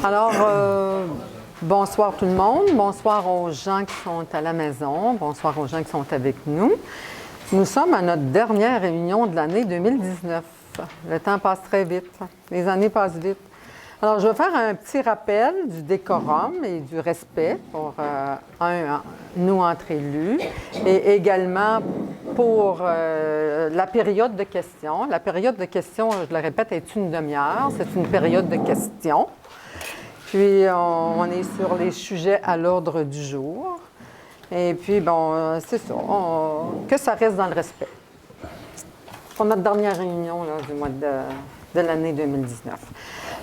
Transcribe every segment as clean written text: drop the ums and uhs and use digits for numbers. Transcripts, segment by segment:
Alors, bonsoir tout le monde. Bonsoir aux gens qui sont à la maison. Bonsoir aux gens qui sont avec nous. Nous sommes à notre dernière réunion de l'année 2019. Le temps passe très vite. Les années passent vite. Alors, je vais faire un petit rappel du décorum et du respect pour nous entre élus et également pour la période de questions. La période de questions, je le répète, est une demi-heure. C'est une période de questions. Puis, on est sur les sujets à l'ordre du jour. Et puis, bon, c'est ça, que ça reste dans le respect. Pour notre dernière réunion là, du mois de l'année 2019.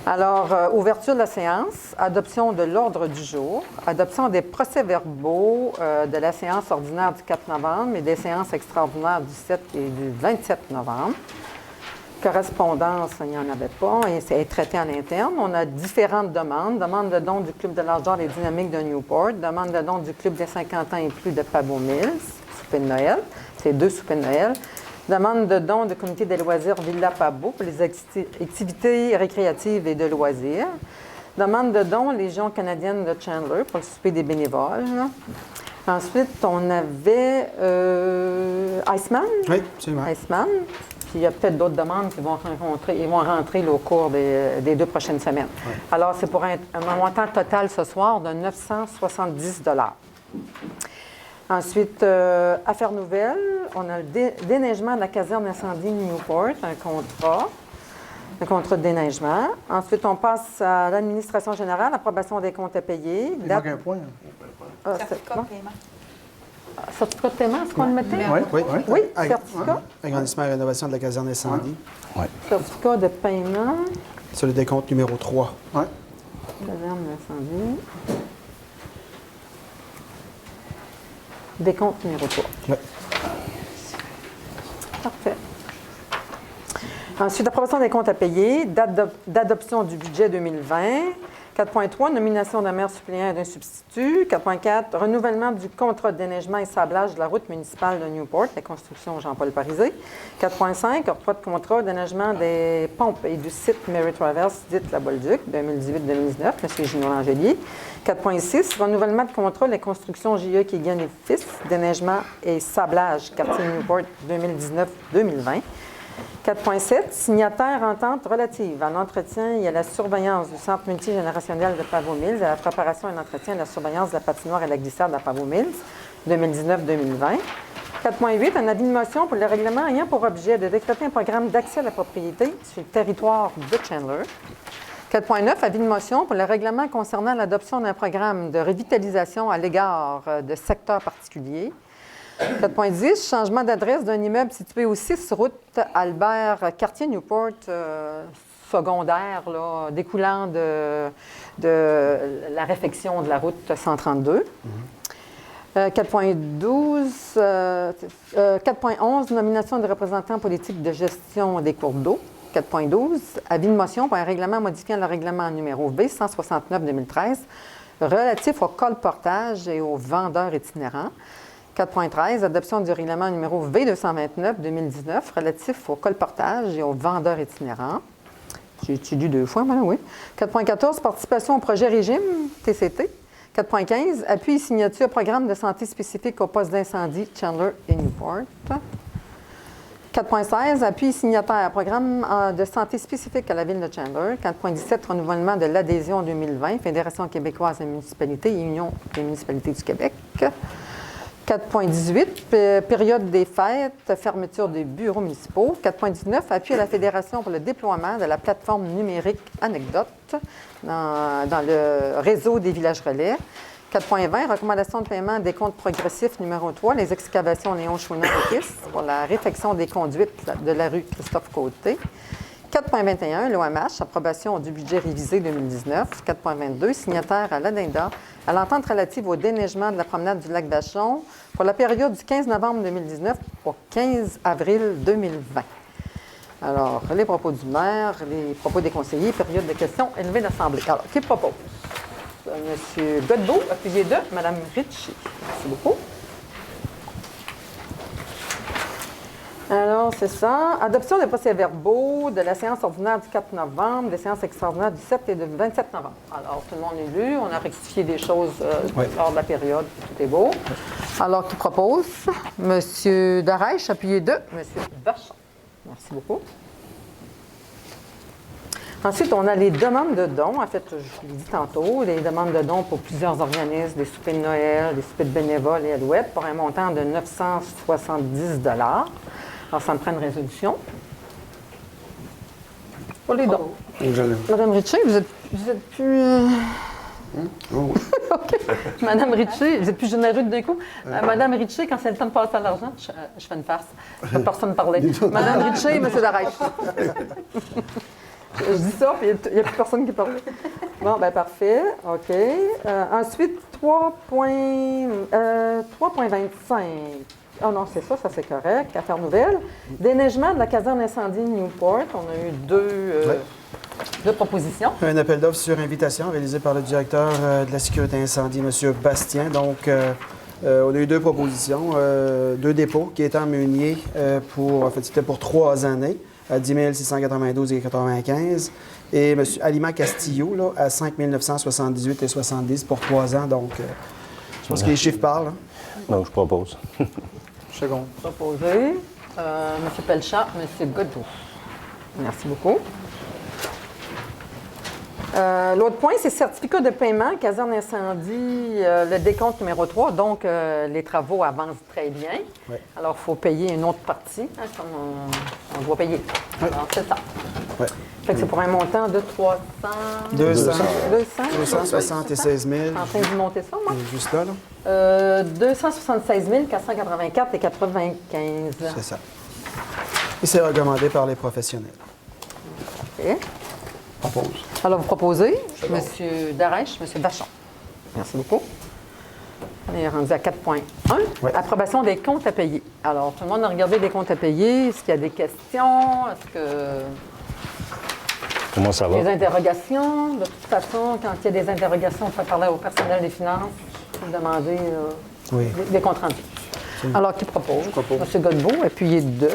Alors, ouverture de la séance, adoption de l'ordre du jour, adoption des procès-verbaux de la séance ordinaire du 4 novembre et des séances extraordinaires du 7 et du 27 novembre. Correspondance, il n'y en avait pas, et c'est traité en interne. On a différentes demandes. Demande de don du Club de l'Art d'art et dynamique de Newport, demande de don du Club des 50 ans et plus de Pabot Mills, souper de Noël, c'est 2 soupers de Noël. Demande de don du Comité des loisirs Villa Pabot pour les activités récréatives et de loisirs. Demande de don Légion canadienne de Chandler pour le souper des bénévoles. Ensuite, on avait Iceman. Oui, absolument. Iceman. Puis il y a peut-être d'autres demandes qui vont rentrer là, au cours des 2 prochaines semaines. Oui. Alors, c'est pour un montant total ce soir de 970 $. Ensuite, affaires nouvelles, on a le déneigement de la caserne d'incendie Newport, un contrat de déneigement. Ensuite, on passe à l'administration générale, approbation des comptes à payer. Il manque un point. Certificat de paiement. Certificat de paiement, est-ce qu'on le mettait? Oui, certificat. Agrandissement et rénovation de la caserne d'incendie. Oui. Certificat de paiement. Sur le décompte numéro 3. Oui. Caserne d'incendie. Décompte numéro 3. Oui. Parfait. Ensuite, approbation des comptes à payer, date d'adoption du budget 2020. 4.3, nomination d'un maire suppléant et d'un substitut. 4.4, renouvellement du contrat de déneigement et sablage de la route municipale de Newport, la construction Jean-Paul Parisé. 4.5, octroi de contrat de déneigement des pompes et du site Mary Traverse, dite la Bolduc, 2018-2019, M. Gino Langelier. 4.6, renouvellement de contrat les constructions J.E. Keegan et Fils, déneigement et sablage, quartier Newport, 2019-2020. 4.7, signataire entente relative à l'entretien et à la surveillance du centre multigénérationnel de Pabot Mills et à la préparation et l'entretien et la surveillance de la patinoire et la glissade à Pabot Mills, 2019-2020. 4.8, un avis de motion pour le règlement ayant pour objet de décréter un programme d'accès à la propriété sur le territoire de Chandler. 4.9, avis de motion pour le règlement concernant l'adoption d'un programme de revitalisation à l'égard de secteurs particuliers. 4.10, changement d'adresse d'un immeuble situé au 6 route Albert, quartier Newport, secondaire, là, découlant de la réfection de la route 132. 4.12, 4.11, nomination de représentants politiques de gestion des cours d'eau. 4.12, avis de motion pour un règlement modifiant le règlement numéro V 169-2013 relatif au colportage et aux vendeurs itinérants. 4.13, adoption du règlement numéro V229-2019 relatif au colportage et aux vendeurs itinérants. J'ai lu 2 fois, voilà, oui. 4.14, participation au projet régime TCT. 4.15, appui et signature au programme de santé spécifique au poste d'incendie Chandler et Newport. 4.16, appui et signataire, programme de santé spécifique à la ville de Chandler. 4.17, renouvellement de l'adhésion 2020, Fédération québécoise des municipalités et Union des municipalités du Québec. 4.18, période des fêtes, fermeture des bureaux municipaux. 4.19, appui à la Fédération pour le déploiement de la plateforme numérique Anecdote dans le réseau des villages relais. 4.20, recommandation de paiement des comptes progressifs numéro 3, les excavations Léon Chouinard-Otis pour la réfection des conduites de la rue Christophe-Côté. 4.21, l'OMH, approbation du budget révisé 2019. 4.22, signataire à l'ADINDA à l'entente relative au déneigement de la promenade du lac Vachon pour la période du 15 novembre 2019 au 15 avril 2020. Alors, les propos du maire, les propos des conseillers, période de questions, élevée d'Assemblée. Alors, qui propose? M. Godbout, appuyé de Mme Ritchie. Merci beaucoup. Alors, c'est ça. Adoption des procès-verbaux de la séance ordinaire du 4 novembre, des séances extraordinaires du 7 et du 27 novembre. Alors, tout le monde est lu. On a rectifié des choses lors de la période. Tout est beau. Alors, qui propose? Monsieur Darèche, appuyez 2. Monsieur Vachon. Merci beaucoup. Ensuite, on a les demandes de dons. En fait, je l'ai dit tantôt, les demandes de dons pour plusieurs organismes, des soupers de Noël, des soupers de bénévoles et alouettes, pour un montant de 970 $. Alors, ça me prend une résolution. Pour les dons. Madame Ritchie, vous êtes plus... Oh. OK. Madame Ritchie, vous êtes plus généreux d'un coup. Madame Ritchie, quand c'est le temps de passer à l'argent, je fais une farce. Je ne personne parler. Madame Ritchie et M. Darèche. Je dis ça, puis il n'y a plus personne qui parle. Bon, bien, parfait. OK. Ensuite, 3.25. Ah non, c'est ça c'est correct. Affaire nouvelle. Déneigement de la caserne incendie de Newport. On a eu deux propositions. Un appel d'offres sur invitation réalisé par le directeur de la sécurité incendie, M. Bastien. Donc, on a eu 2 propositions, 2 dépôts qui étaient en meunier c'était pour 3 années, à 10 692,95 et M. Aliment Castillo, là, à 5 978,70 pour 3 ans. Donc, je pense que les chiffres parlent. Hein. Non, je propose. Second. Proposé. M. Pelchat, M. Godbout. Merci beaucoup. L'autre point, c'est certificat de paiement, caserne incendie, le décompte numéro 3. Donc, les travaux avancent très bien. Ouais. Alors, il faut payer une autre partie, hein, comme on doit payer. Ouais. Alors, c'est ça. Ouais. Fait que c'est pour un montant de 300... 276 000. Je suis en train de vous monter ça, moi. Juste là. 276 484 et 95. C'est ça. Et c'est recommandé par les professionnels. OK. Propose. Alors, vous proposez, M. Darèche, M. Vachon. Merci beaucoup. On est rendu à 4.1. Ouais. Approbation des comptes à payer. Alors, tout le monde a regardé les comptes à payer. Est-ce qu'il y a des questions? Est-ce que... Comment ça va? Des interrogations? De toute façon, quand il y a des interrogations, il faut parler au personnel des finances pour demander Oui. des comptes rendus. Alors, qui propose? Je propose. M. Godbout, appuyé 2.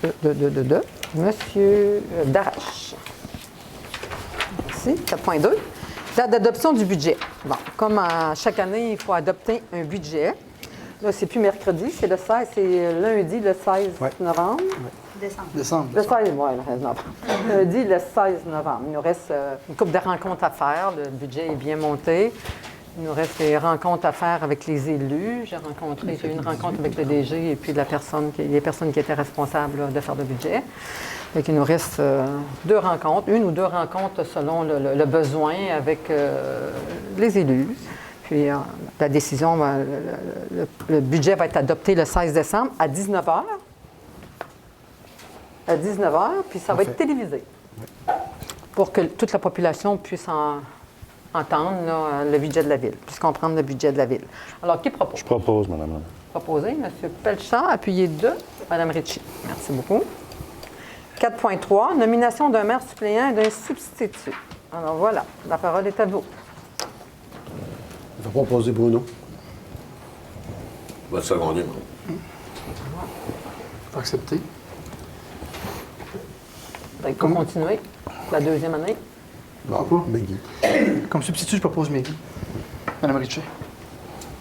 M. Darèche. Merci. 4.2. Date d'adoption du budget. Bon, comme à chaque année, il faut adopter un budget. Là, c'est plus mercredi, c'est le 16, c'est lundi, le 16 novembre. Décembre. Le 16, oui, le 16 novembre. Lundi, le 16 novembre. Il nous reste une couple de rencontres à faire. Le budget est bien monté. Il nous reste des rencontres à faire avec les élus. J'ai eu une rencontre avec le DG et puis les personnes qui étaient responsables là, de faire le budget. Donc, il nous reste 2 rencontres, 1 ou 2 rencontres selon le besoin avec les élus. Puis la décision, le budget va être adopté le 16 décembre à 19 h. À 19 h, puis ça va être télévisé. Pour que toute la population puisse entendre là, le budget de la Ville, puisse comprendre le budget de la Ville. Alors, qui propose? Je propose, madame. Proposé, M. Pelchat, appuyé 2, Mme Ritchie. Merci beaucoup. 4.3, nomination d'un maire suppléant et d'un substitut. Alors voilà, la parole est à vous. Il va proposer Bruno. Va te seconder. Faut accepter. Vous allez continuer la 2e année. Non, Maggie. Comme substitut, je propose Maggie. Madame Ritchie.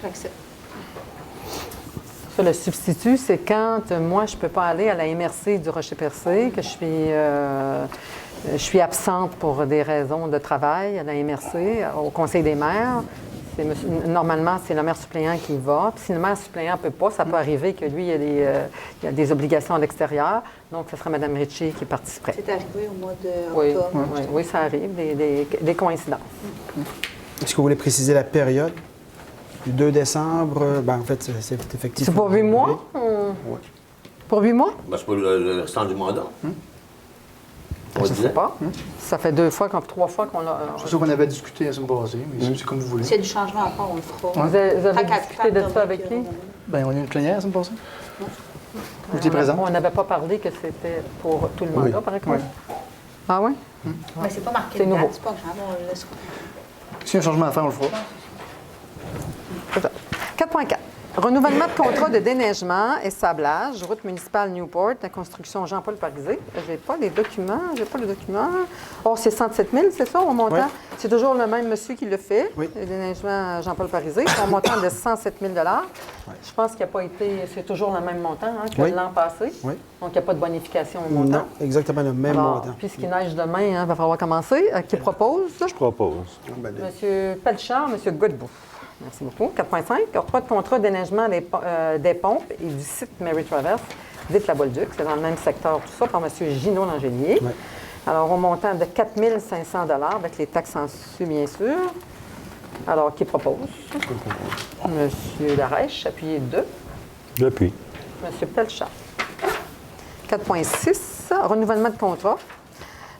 J'accepte. Ça, le substitut, c'est quand moi, je ne peux pas aller à la MRC du Rocher-Percé, que je suis absente pour des raisons de travail à la MRC, au Conseil des maires. Normalement, c'est le maire suppléant qui va. Puis si le maire suppléant ne peut pas, ça peut arriver que lui, il y a des obligations à l'extérieur. Donc, ce serait Mme Ritchie qui participerait. C'est arrivé au mois d'octobre. Oui, ça arrive, des coïncidences. Est-ce que vous voulez préciser la période? Du 2 décembre, en fait, c'est effectif. C'est pour 8 mois? Oui. Pour 8 mois? Ben, c'est pas le restant du mandat. On Je ne sais disait. pas. Ça fait 3 fois qu'on l'a... C'est sûr qu'on avait discuté la semaine passée, mais c'est comme vous voulez. S'il y a du changement à faire, on le fera. Vous avez Tant qu'à discuté de faire, ça avec qui? Bien, on a eu une plénière la semaine passée. Vous étiez présente? On n'avait pas parlé que c'était pour tout le mandat, par exemple? Oui. Ah oui? Mais c'est pas marqué C'est de nouveau. date, c'est pas grave, on le laisse. S'il y a un changement à faire, on le fera. C'est ça. 4.4. Renouvellement de contrat de déneigement et sablage, route municipale Newport, la construction Jean-Paul Parisé. Je n'ai pas les documents, Oh, c'est 107 000, c'est ça, au montant? Oui. C'est toujours le même monsieur qui le fait, Oui. le déneigement Jean-Paul Parisé, au montant de 107 000 Je pense qu'il n'a pas été, c'est toujours le même montant que Oui. l'an passé. Oui. Donc, il n'y a pas de bonification au montant. Non, exactement le même Alors, montant. puisqu'il neige demain, il va falloir commencer. Qui propose? Je propose. Monsieur Pelchard, Monsieur Godbout. Merci beaucoup. 4.5. Octroi de contrat de déneigement des pompes et du site Mary Traverse, dite la Bolduc. C'est dans le même secteur, tout ça, par Monsieur Gino Langelier. Oui. Alors, au montant de 4 500 avec les taxes en dessus, bien sûr. Alors, qui propose? Monsieur Darèche, appuyé 2. J'appuie. Monsieur Pelchard. 4.6. Renouvellement de contrat.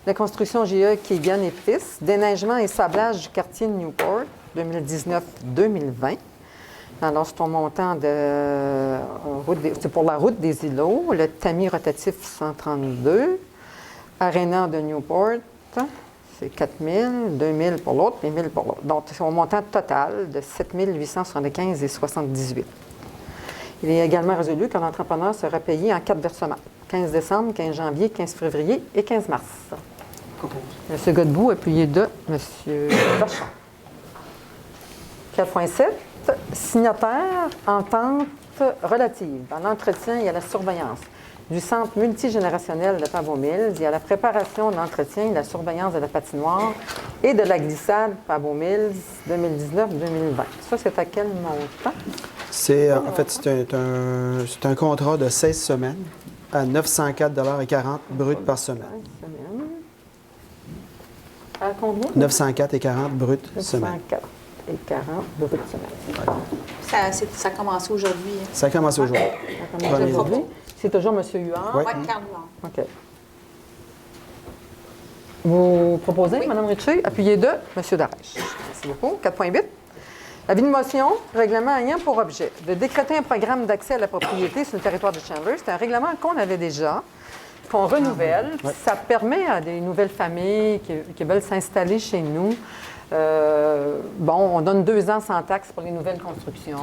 La construction GE Keegan et Fils. Déneigement et sablage du quartier de Newport, 2019-2020. Alors, c'est un montant de... c'est pour la route des îlots, le tamis rotatif 132, Arena de Newport, c'est 4 000, 2 000 pour l'autre, et 1 000 pour l'autre. Donc, c'est un montant total de 7 875,78. Il est également résolu que l'entrepreneur sera payé en 4 versements, 15 décembre, 15 janvier, 15 février et 15 mars. M. Godbout, appuyé de M. Vachon. 4.7. Signataire, entente relative à l'entretien et à la surveillance du centre multigénérationnel de Pabot-Mills et à la préparation de l'entretien et de la surveillance de la patinoire et de la glissade Pabot-Mills 2019-2020. Ça, c'est à quel montant? C'est, en fait, c'est un contrat de 16 semaines à 904,40 brut par semaine. À combien? 904,40 brut semaine. 904,40 brut semaine. Ça a commencé aujourd'hui. Ça a commencé aujourd'hui. Aujourd'hui, c'est toujours M. Huard. Oui. Oui, 40 $. OK. Vous proposez, Mme Ritchie? Appuyez 2, M. Darèche. Merci beaucoup. 4.8. Avis de motion, règlement ayant pour objet de décréter un programme d'accès à la propriété sur le territoire de Chandler. C'est un règlement qu'on avait déjà, qu'on renouvelle. Oui. Ça permet à des nouvelles familles qui veulent s'installer chez nous. On donne 2 ans sans taxe pour les nouvelles constructions.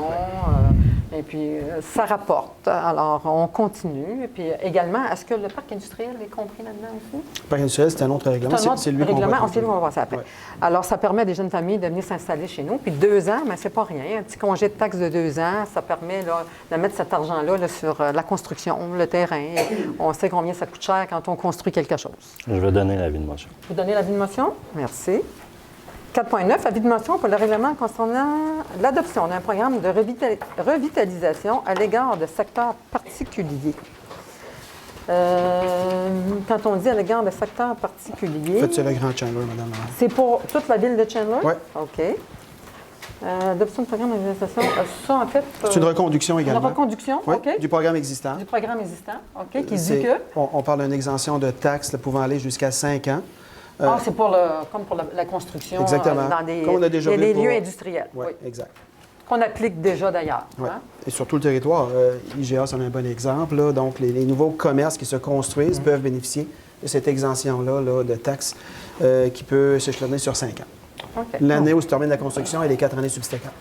Et puis, ça rapporte. Alors, on continue. Et puis, également, est-ce que le parc industriel est compris là-dedans aussi? Le parc industriel, c'est un autre règlement. C'est lui qu'on va règlement. contrôler. On va voir ça après. Ouais. Alors, ça permet à des jeunes familles de venir s'installer chez nous. Puis 2 ans, mais c'est pas rien. Un petit congé de taxe de 2 ans, ça permet là, de mettre cet argent-là là, sur la construction, le terrain. On sait combien ça coûte cher quand on construit quelque chose. Je vais donner l'avis de motion. Vous donnez l'avis de motion? Merci. 4.9, avis de motion pour le règlement concernant l'adoption d'un programme de revitalisation à l'égard de secteurs particuliers. Quand on dit à l'égard de secteurs particuliers... En fait, c'est le Grand Chandler, madame. C'est pour toute la ville de Chandler? Oui. OK. Adoption de programme de revitalisation, ça, en fait... C'est une reconduction également. Une reconduction, Oui, OK. du programme existant. Du programme existant, OK, qui C'est- dit que... On parle d'une exemption de taxes là, pouvant aller jusqu'à 5 ans. c'est comme pour la construction Exactement. dans des, Comme on a déjà vu les pour- lieux industriels. Oui, Oui. exact. Qu'on applique déjà d'ailleurs. Ouais. hein? Et sur tout le territoire, IGA, c'en est un bon exemple. Là. Donc, les nouveaux commerces qui se construisent peuvent bénéficier de cette exemption-là là, de taxes qui peut s'échelonner sur 5 ans. OK. L'année où se termine la construction et les 4 années subséquentes.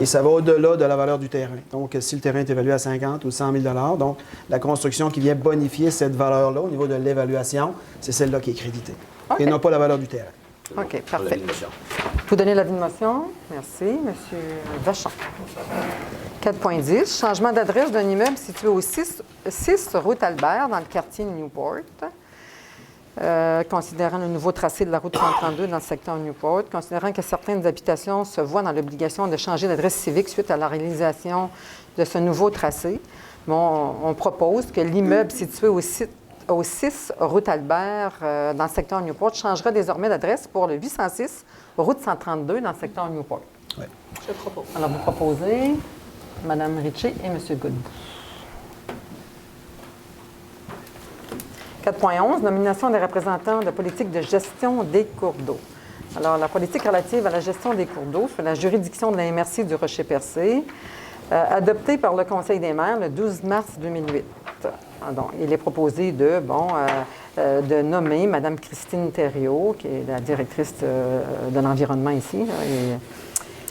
Et ça va au-delà de la valeur du terrain. Donc, si le terrain est évalué à 50 ou 100 000 donc la construction qui vient bonifier cette valeur-là au niveau de l'évaluation, c'est celle-là qui est créditée. OK. Et non pas la valeur du terrain. OK, Pour parfait. l'avis de motion. Vous donnez l'avis de motion. Merci, M. Vachon. 4.10, changement d'adresse d'un immeuble situé au 6 route Albert, dans le quartier de Newport. Considérant le nouveau tracé de la route 132 dans le secteur Newport, considérant que certaines habitations se voient dans l'obligation de changer d'adresse civique suite à la réalisation de ce nouveau tracé, on propose que l'immeuble situé au 6 route Albert dans le secteur Newport changera désormais d'adresse pour le 806 route 132 dans le secteur Newport. Oui. Je propose. Alors, vous proposez Mme Ritchie et M. Godbout. 4.11, nomination des représentants de politique de gestion des cours d'eau. Alors, la politique relative à la gestion des cours d'eau sous la juridiction de la MRC du Rocher-Percé, adoptée par le Conseil des maires le 12 mars 2008. Donc, il est proposé de nommer Mme Christine Thériault, qui est la directrice de l'environnement ici,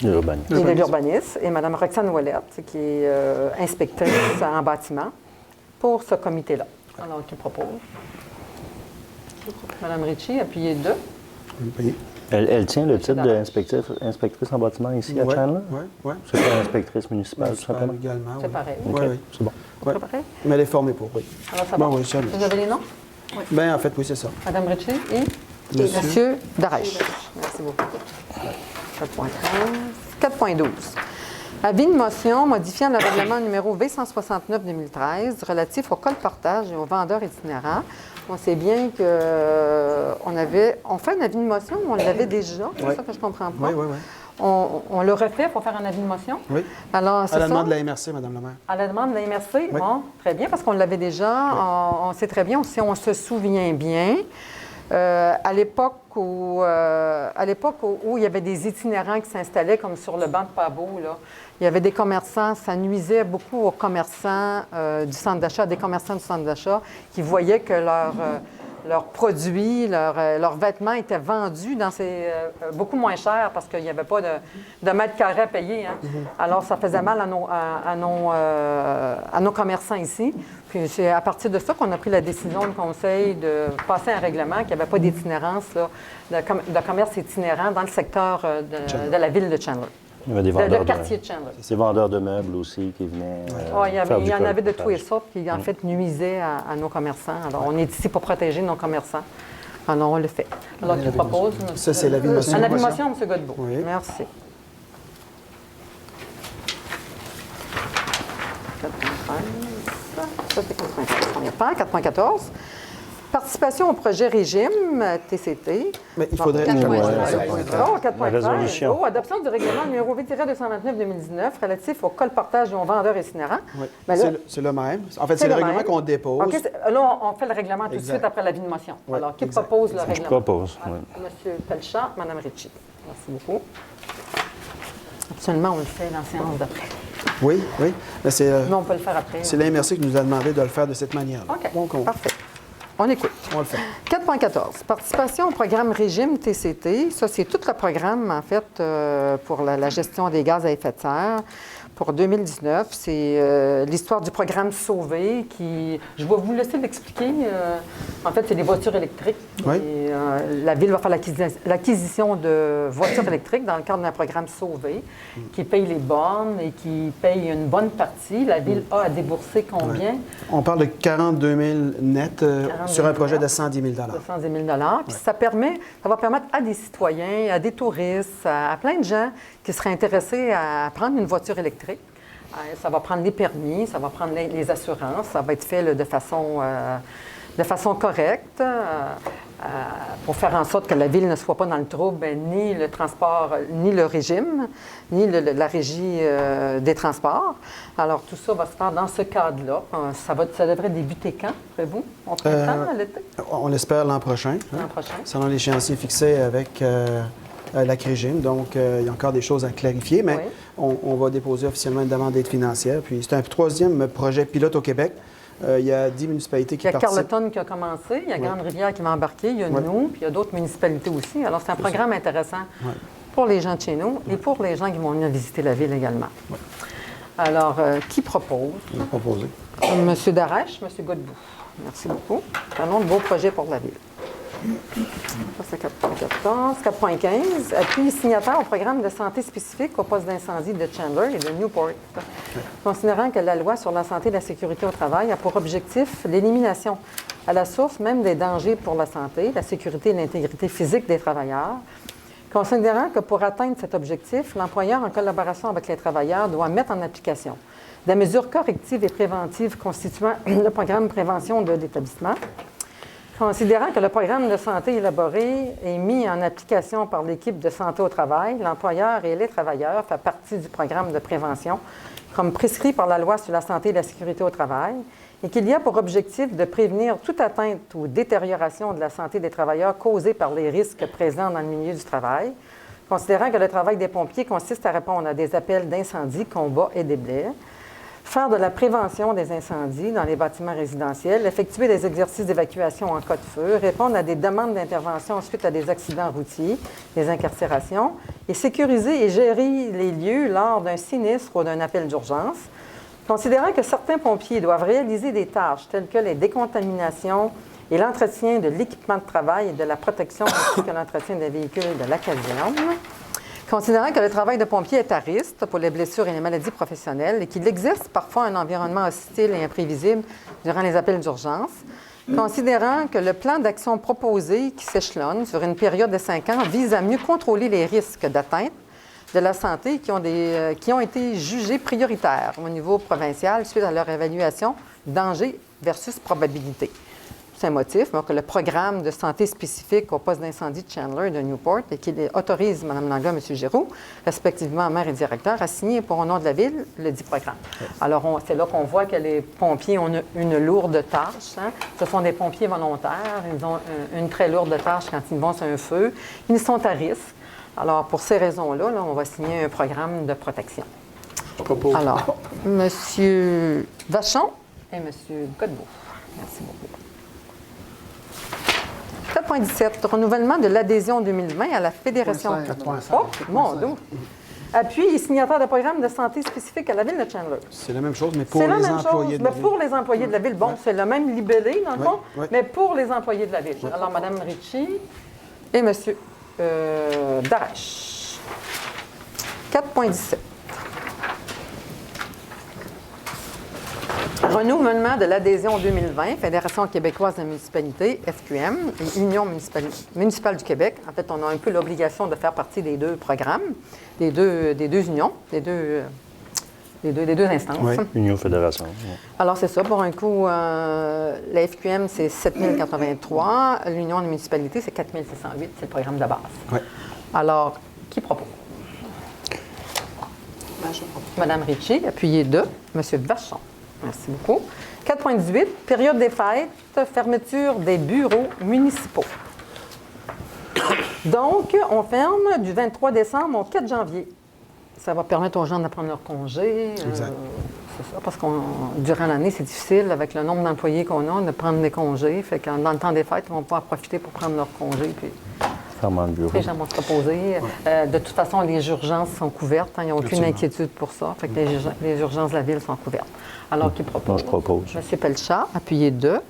L'urbanisme. et de l'urbanisme, et Mme Roxane Ouellette, qui est inspectrice en bâtiment pour ce comité-là. Alors, qui propose? Mme Ritchie, appuyez 2. Payé. Elle tient le titre Darèche. d'inspectrice en bâtiment ici à Ouais, Chandler? ouais, ouais. C'est pas inspectrice municipale, tout simplement? également. C'est oui. pareil. Oui, oui. C'est bon. Ouais. C'est pareil? Mais elle est formée pour, oui. Alors, ça Bon, va? oui, ça, Vous avez les noms? Ben, en fait, oui, c'est ça. Mme Ritchie et Monsieur. Monsieur Darèche. Merci beaucoup. 4.12. Avis de motion modifiant le règlement numéro V169-2013 relatif au colportage et aux vendeurs itinérants. On sait bien qu'on fait un avis de motion, on l'avait déjà, c'est Oui. ça que je comprends pas. Oui, oui, oui. On le refait pour faire un avis de motion. Oui. Alors, c'est À la ça? demande de la MRC, Madame la maire. À la demande de la MRC? Oui. Bon, très bien, parce qu'on l'avait déjà. On sait très bien, si on se souvient bien, à l'époque où il y avait des itinérants qui s'installaient comme sur le banc de Pabot, là, il y avait des commerçants, ça nuisait beaucoup aux commerçants du centre d'achat, des commerçants du centre d'achat qui voyaient que leurs produits, leurs vêtements étaient vendus dans beaucoup moins cher parce qu'il n'y avait pas de mètres carrés à payer. Hein. Alors, ça faisait mal à nos commerçants ici. Puis c'est à partir de ça qu'on a pris la décision du conseil de passer un règlement qu'il n'y avait pas d'itinérance, là, de commerce itinérant dans le secteur de la ville de Chandler. Il y avait des Le vendeurs quartier de Chandler. Des vendeurs de meubles aussi qui venaient Il y en avait de tout et ça, qui en fait nuisaient à nos commerçants. Alors, on est ici pour protéger nos commerçants. Alors, on le fait. Alors, qui propose? Ça, c'est l'avis de motion. Un avis de motion, M. Godbout. Oui. Merci. 4.13. Ça, c'est 4.13. Première part. 4.14. Participation au projet régime TCT. Mais il faudrait... 4.13. Oh, 4.13. La résolution. Oh, adoption du règlement numéro V-229-2019 relatif au colportage et aux vendeurs itinérants. Oui. Ben là, C'est le même. En fait, c'est c'est le le règlement même. qu'on dépose. OK, là, on fait le règlement tout de Exact. suite après l'avis de motion. Oui, Alors, qui exact. propose le Je règlement? propose. oui. Monsieur Pelchat, Mme Ritchie. Merci beaucoup. Absolument, on le fait dans la séance d'après. Oui, oui. Mais c'est Mais on peut le faire après. c'est la MRC qui nous a demandé de le faire de cette manière-là. OK, Donc, parfait. On écoute. on le fait. 4.14. Participation au programme régime TCT. Ça, c'est tout le programme, en fait, pour la gestion des gaz à effet de serre. Pour 2019, c'est l'histoire du programme Sauvé qui... Je vais vous laisser l'expliquer. En fait, c'est des voitures électriques. Oui. Et, la Ville va faire l'acquisition de voitures électriques dans le cadre d'un programme Sauvé qui paye les bornes et qui paye une bonne partie. La Ville a à débourser combien? On parle de 42 000 net 42 sur un projet 000 de 110 000 de 110 000 Puis ça va permettre à des citoyens, à des touristes, à plein de gens qui seraient intéressés à prendre une voiture électrique. Ça va prendre les permis, ça va prendre les assurances, ça va être fait là, de façon correcte pour faire en sorte que la Ville ne soit pas dans le trouble, ni le transport, ni le régime, ni la régie des transports. Alors, tout ça va se faire dans ce cadre-là. Ça devrait débuter quand, après vous? Au printemps, à l'été? On l'espère l'an prochain. L'an prochain. Selon l'échéancier fixé avec la CRIGIM. Donc, il y a encore des choses à clarifier, mais on va déposer officiellement une demande d'aide financière. Puis, c'est un troisième projet pilote au Québec. Il y a 10 municipalités qui Il y a participent. Carleton qui a commencé, il y a Grande-Rivière qui va embarquer, il y a nous, puis il y a d'autres municipalités aussi. Alors, c'est un programme intéressant pour les gens de chez nous et pour les gens qui vont venir visiter la ville également. Alors, qui propose? On va proposer. M. Darèche, M. Godbout. Merci beaucoup. Parlons de beaux projets pour la ville. Ça, c'est 4.14. 4.15. Appui signataire au programme de santé spécifique au poste d'incendie de Chandler et de Newport. Considérant que la loi sur la santé et la sécurité au travail a pour objectif l'élimination à la source même des dangers pour la santé, la sécurité et l'intégrité physique des travailleurs, considérant que pour atteindre cet objectif, l'employeur, en collaboration avec les travailleurs, doit mettre en application des mesures correctives et préventives constituant le programme prévention de l'établissement, considérant que le programme de santé élaboré est mis en application par l'équipe de santé au travail, l'employeur et les travailleurs fait partie du programme de prévention, comme prescrit par la loi sur la santé et la sécurité au travail, et qu'il y a pour objectif de prévenir toute atteinte ou détérioration de la santé des travailleurs causée par les risques présents dans le milieu du travail, considérant que le travail des pompiers consiste à répondre à des appels d'incendie, combats et déblais, faire de la prévention des incendies dans les bâtiments résidentiels, effectuer des exercices d'évacuation en cas de feu, répondre à des demandes d'intervention suite à des accidents routiers, des incarcérations, et sécuriser et gérer les lieux lors d'un sinistre ou d'un appel d'urgence. Considérant que certains pompiers doivent réaliser des tâches telles que les décontaminations et l'entretien de l'équipement de travail et de la protection ainsi que l'entretien des véhicules de la caserne, considérant que le travail de pompier est à risque pour les blessures et les maladies professionnelles et qu'il existe parfois un environnement hostile et imprévisible durant les appels d'urgence, considérant que le plan d'action proposé qui s'échelonne sur une période de 5 ans vise à mieux contrôler les risques d'atteinte de la santé qui ont été jugés prioritaires au niveau provincial suite à leur évaluation danger versus probabilité. C'est un motif, donc le programme de santé spécifique au poste d'incendie de Chandler de Newport et qui autorise Mme Langlois et M. Giroux, respectivement maire et directeur, à signer pour au nom de la Ville le dit programme. Alors, c'est là qu'on voit que les pompiers ont une lourde tâche. Hein. Ce sont des pompiers volontaires. Ils ont une très lourde tâche quand ils vont sur un feu. Ils sont à risque. Alors, pour ces raisons-là, on va signer un programme de protection. Alors, M. Vachon et M. Godbout. Merci beaucoup. 4.17, renouvellement de l'adhésion 2020 à la Fédération. 4.5. Oh, mon Dieu! Appui et signataire de programme de santé spécifique à la Ville de Chandler. C'est la même chose, mais pour C'est la les même employés chose, de la mais ville. pour les employés de la Ville. Bon, c'est le même libellé, dans le fond, mais pour les employés de la Ville. Alors, Mme Ritchie et M. Darèche. 4.17. Renouvellement de l'adhésion 2020, Fédération québécoise de municipalités, FQM, et Union municipale du Québec. En fait, on a un peu l'obligation de faire partie des deux programmes, des deux unions, des deux instances. Oui. Union Fédération. Ouais. Alors, c'est ça. Pour un coup, la FQM, c'est 7083. L'Union des municipalités, c'est 4608. C'est le programme de base. Oui. Alors, qui propose? Ben, je propose. Mme Ritchie, appuyée de M. Vachon. Merci beaucoup. 4.18, période des fêtes, fermeture des bureaux municipaux. Donc, on ferme du 23 décembre au 4 janvier. Ça va permettre aux gens de prendre leur congé. Exact. C'est ça, parce que durant l'année, c'est difficile, avec le nombre d'employés qu'on a, de prendre des congés. Fait que dans le temps des fêtes, ils vont pouvoir profiter pour prendre leur congé. Puis Fermement le bureau. les gens vont se reposer. De toute façon, les urgences sont couvertes. Hein, il n'y a aucune Absolument. inquiétude pour ça. Fait que les urgences de la Ville sont couvertes. Alors, qui propose? Moi, je propose. M. Pelchat, appuyé de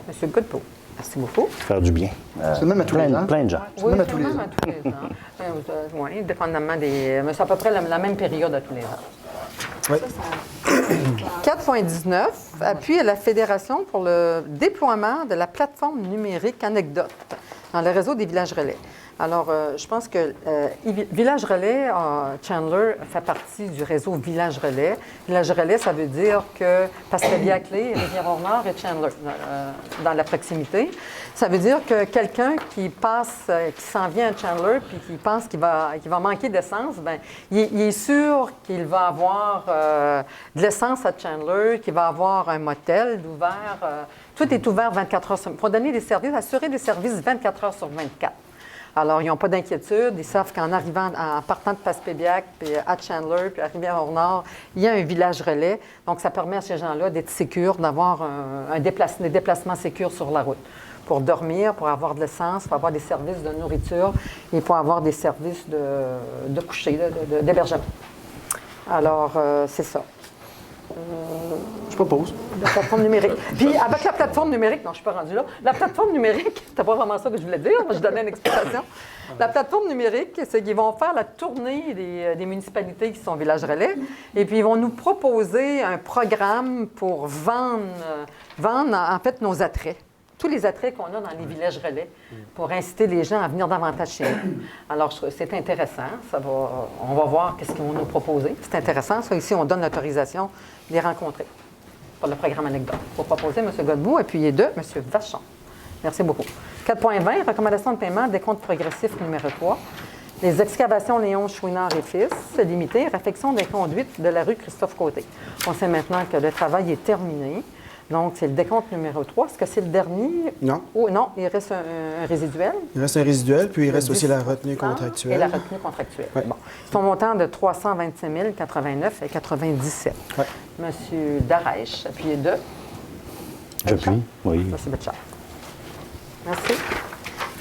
M. Godbout. Merci beaucoup. Faire du bien. C'est même à tous les ans. Plein de gens. Oui, même à tous les sûrement ans. à tous les ans. Oui, dépendamment des... Mais c'est à peu près la même période à tous les ans. Oui. 4.19, appui à la Fédération pour le déploiement de la plateforme numérique Anecdote dans le réseau des villages relais. Alors, je pense que Village Relais, Chandler fait partie du réseau Village Relais. Village Relais, ça veut dire que Passepébiac-Clé, Rivière-au-Nord et Chandler, dans la proximité. Ça veut dire que quelqu'un qui passe, qui s'en vient à Chandler puis qui pense qu'il va manquer d'essence, bien, il est sûr qu'il va avoir de l'essence à Chandler, qu'il va avoir un motel d'ouvert. Tout est ouvert 24 heures sur 24. Il faut donner des services, assurer des services 24 heures sur 24. Alors, ils n'ont pas d'inquiétude. Ils savent qu'en arrivant, en partant de Passepébiac, puis à Chandler, puis à Rivière-au-Nord, il y a un village relais. Donc, ça permet à ces gens-là d'être sécures, d'avoir des déplacements sécures sur la route. Pour dormir, pour avoir de l'essence, pour avoir des services de nourriture et pour avoir des services de coucher, d'hébergement. Alors, c'est ça. Je propose. La plateforme numérique. Puis avec la plateforme numérique, non, je ne suis pas rendue là. La plateforme numérique, c'est pas vraiment ça que je voulais dire, mais je donnais une explication. La plateforme numérique, c'est qu'ils vont faire la tournée des municipalités qui sont villages relais, et puis ils vont nous proposer un programme pour vendre en fait nos attraits. Tous les attraits qu'on a dans les villages relais pour inciter les gens à venir davantage chez nous. Alors, c'est intéressant. On va voir qu'est-ce qu'ils vont nous proposer. C'est intéressant. Ça, ici, on donne l'autorisation de les rencontrer pour le programme Anecdote. Pour proposer M. Godbout, appuyé de M. Vachon. Merci beaucoup. 4.20, recommandation de paiement des comptes progressifs numéro 3. Les excavations Léon Chouinard et Fils, limité, réfection des conduites de la rue Christophe-Côté. On sait maintenant que le travail est terminé. Donc, c'est le décompte numéro 3. Est-ce que c'est le dernier? Non. Oh, non, il reste un résiduel. Il reste un résiduel, puis il Le reste aussi 10 la retenue Et contractuelle. la retenue contractuelle. Ouais. Bon. C'est un montant de 325 089 et 97. Ouais. Monsieur Darèche, appuyé de. J'appuie, oui. Monsieur Betchard. Merci.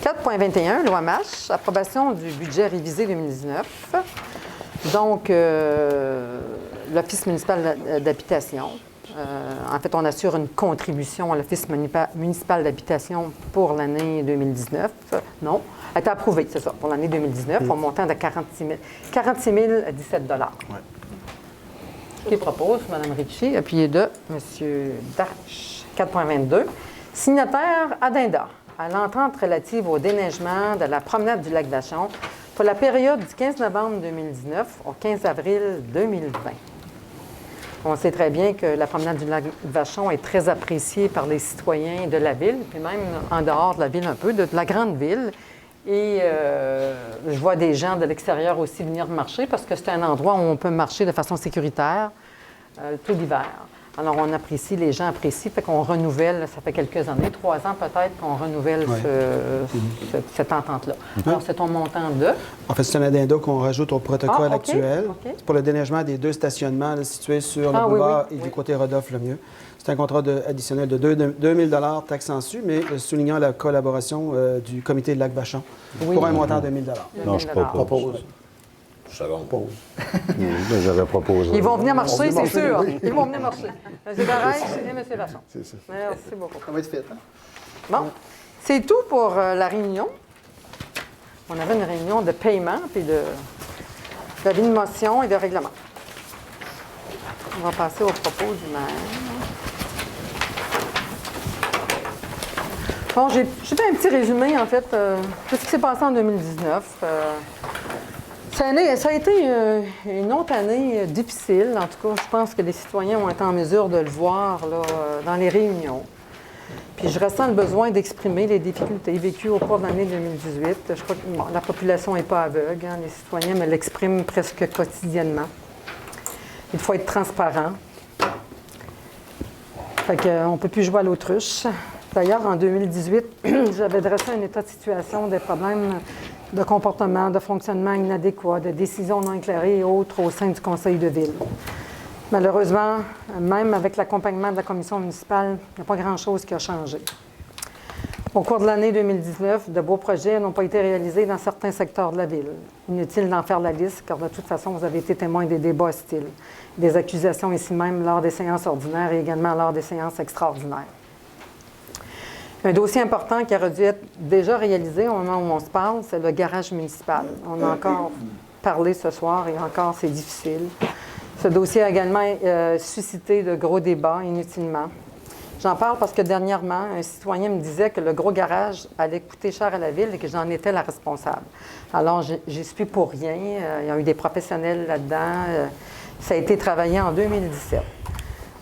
4.21, loi MACH, approbation du budget révisé 2019. Donc, l'Office municipal d'habitation. En fait, on assure une contribution à l'Office municipal d'habitation pour l'année 2019. Non, elle a été approuvée, c'est ça, pour l'année 2019, au montant de 46 017 Ouais. Qui propose, Mme Ritchie, appuyé de M. Darche. 4.22. Signataire Adinda à l'entente relative au déneigement de la promenade du lac Vachon pour la période du 15 novembre 2019 au 15 avril 2020. On sait très bien que la promenade du lac Vachon est très appréciée par les citoyens de la ville, puis même en dehors de la ville un peu, de la grande ville. Et je vois des gens de l'extérieur aussi venir marcher parce que c'est un endroit où on peut marcher de façon sécuritaire tout l'hiver. Alors, on apprécie, les gens apprécient, fait qu'on renouvelle, ça fait quelques années, 3 ans peut-être, qu'on renouvelle cette entente-là. Alors, c'est ton montant de... En fait, c'est un addenda qu'on rajoute au protocole Ah, OK, actuel. OK. C'est pour le déneigement des 2 stationnements là, situés sur le Ah, oui, boulevard oui, et oui. du côté Rodolphe-Lemieux. C'est un contrat additionnel de 2 000 taxes en su, mais soulignant la collaboration du comité de Lac-Vachon Oui. pour un montant de 1 000 Non, je propose. Second. J'avais proposé. Ils vont venir marcher, On va c'est marcher, sûr. oui. Ils vont venir marcher. M. Darèche et M. Vachon. C'est ça. Merci beaucoup. Ça va être fait, hein? Bon, c'est tout pour la réunion. On avait une réunion de paiement puis d'avis de motion et de règlement. On va passer au propos du maire. Bon, j'ai fait un petit résumé, en fait, de ce qui s'est passé en 2019. Ça a été une autre année difficile. En tout cas, je pense que les citoyens ont été en mesure de le voir là, dans les réunions. Puis je ressens le besoin d'exprimer les difficultés vécues au cours de l'année 2018. Je crois que la population n'est pas aveugle. Hein. Les citoyens me l'expriment presque quotidiennement. Il faut être transparent. Fait qu'on ne peut plus jouer à l'autruche. D'ailleurs, en 2018, j'avais dressé un état de situation des problèmes de comportement, de fonctionnement inadéquat, de décisions non éclairées et autres au sein du conseil de ville. Malheureusement, même avec l'accompagnement de la commission municipale, il n'y a pas grand-chose qui a changé. Au cours de l'année 2019, de beaux projets n'ont pas été réalisés dans certains secteurs de la ville. Inutile d'en faire la liste, car de toute façon, vous avez été témoin des débats hostiles, des accusations ici même lors des séances ordinaires et également lors des séances extraordinaires. Un dossier important qui aurait dû être déjà réalisé au moment où on se parle, c'est le garage municipal. On a encore parlé ce soir et encore, c'est difficile. Ce dossier a également suscité de gros débats inutilement. J'en parle parce que dernièrement, un citoyen me disait que le gros garage allait coûter cher à la ville et que j'en étais la responsable. Alors, j'y suis pour rien. Il y a eu des professionnels là-dedans. Ça a été travaillé en 2017.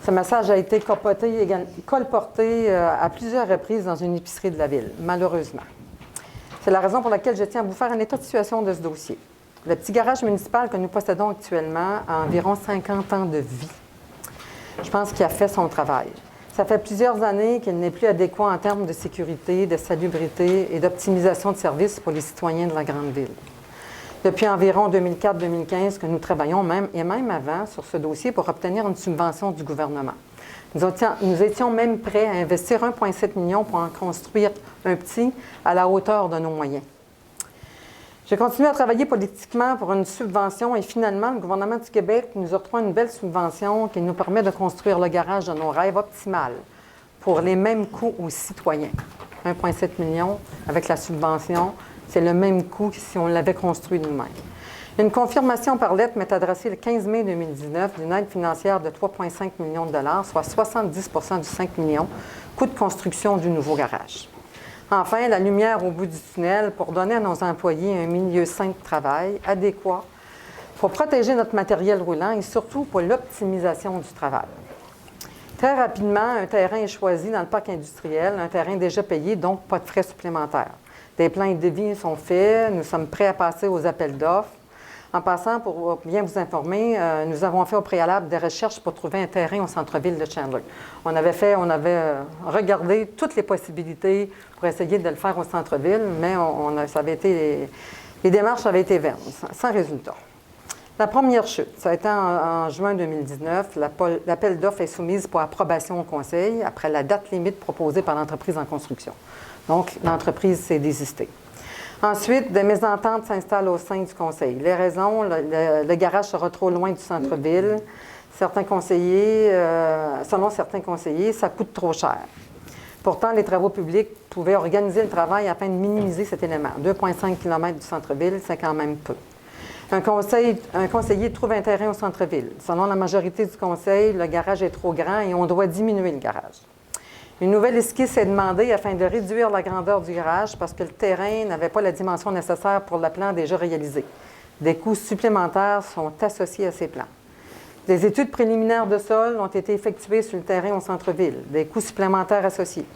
Ce message a été colporté à plusieurs reprises dans une épicerie de la ville, malheureusement. C'est la raison pour laquelle je tiens à vous faire un état de situation de ce dossier. Le petit garage municipal que nous possédons actuellement a environ 50 ans de vie. Je pense qu'il a fait son travail. Ça fait plusieurs années qu'il n'est plus adéquat en termes de sécurité, de salubrité et d'optimisation de services pour les citoyens de la grande ville. Depuis environ 2004-2015 que nous travaillons, même avant, sur ce dossier pour obtenir une subvention du gouvernement. Nous étions même prêts à investir 1,7 million pour en construire un petit à la hauteur de nos moyens. J'ai continué à travailler politiquement pour une subvention et finalement, le gouvernement du Québec nous octroie une belle subvention qui nous permet de construire le garage de nos rêves optimal pour les mêmes coûts aux citoyens. 1,7 million avec la subvention, c'est le même coût que si on l'avait construit nous-mêmes. Une confirmation par lettre m'est adressée le 15 mai 2019 d'une aide financière de 3,5 millions de dollars, soit 70 du 5 millions, coût de construction du nouveau garage. Enfin, la lumière au bout du tunnel pour donner à nos employés un milieu sain de travail adéquat pour protéger notre matériel roulant et surtout pour l'optimisation du travail. Très rapidement, un terrain est choisi dans le parc industriel, un terrain déjà payé, donc pas de frais supplémentaires. Des plans de devis sont faits, nous sommes prêts à passer aux appels d'offres. En passant, pour bien vous informer, nous avons fait au préalable des recherches pour trouver un terrain au centre-ville de Chandler. On avait regardé toutes les possibilités pour essayer de le faire au centre-ville, mais les démarches avaient été vaines, sans résultat. La première chute, ça a été en juin 2019. L'appel d'offres est soumise pour approbation au Conseil après la date limite proposée par l'entreprise en construction. Donc, l'entreprise s'est désistée. Ensuite, des mésententes s'installent au sein du Conseil. Les raisons, le garage sera trop loin du centre-ville. Selon certains conseillers, ça coûte trop cher. Pourtant, les travaux publics pouvaient organiser le travail afin de minimiser cet élément. 2,5 km du centre-ville, c'est quand même peu. Un conseiller trouve un terrain au centre-ville. Selon la majorité du conseil, le garage est trop grand et on doit diminuer le garage. Une nouvelle esquisse est demandée afin de réduire la grandeur du garage parce que le terrain n'avait pas la dimension nécessaire pour le plan déjà réalisé. Des coûts supplémentaires sont associés à ces plans. Des études préliminaires de sol ont été effectuées sur le terrain au centre-ville. Des coûts supplémentaires associés.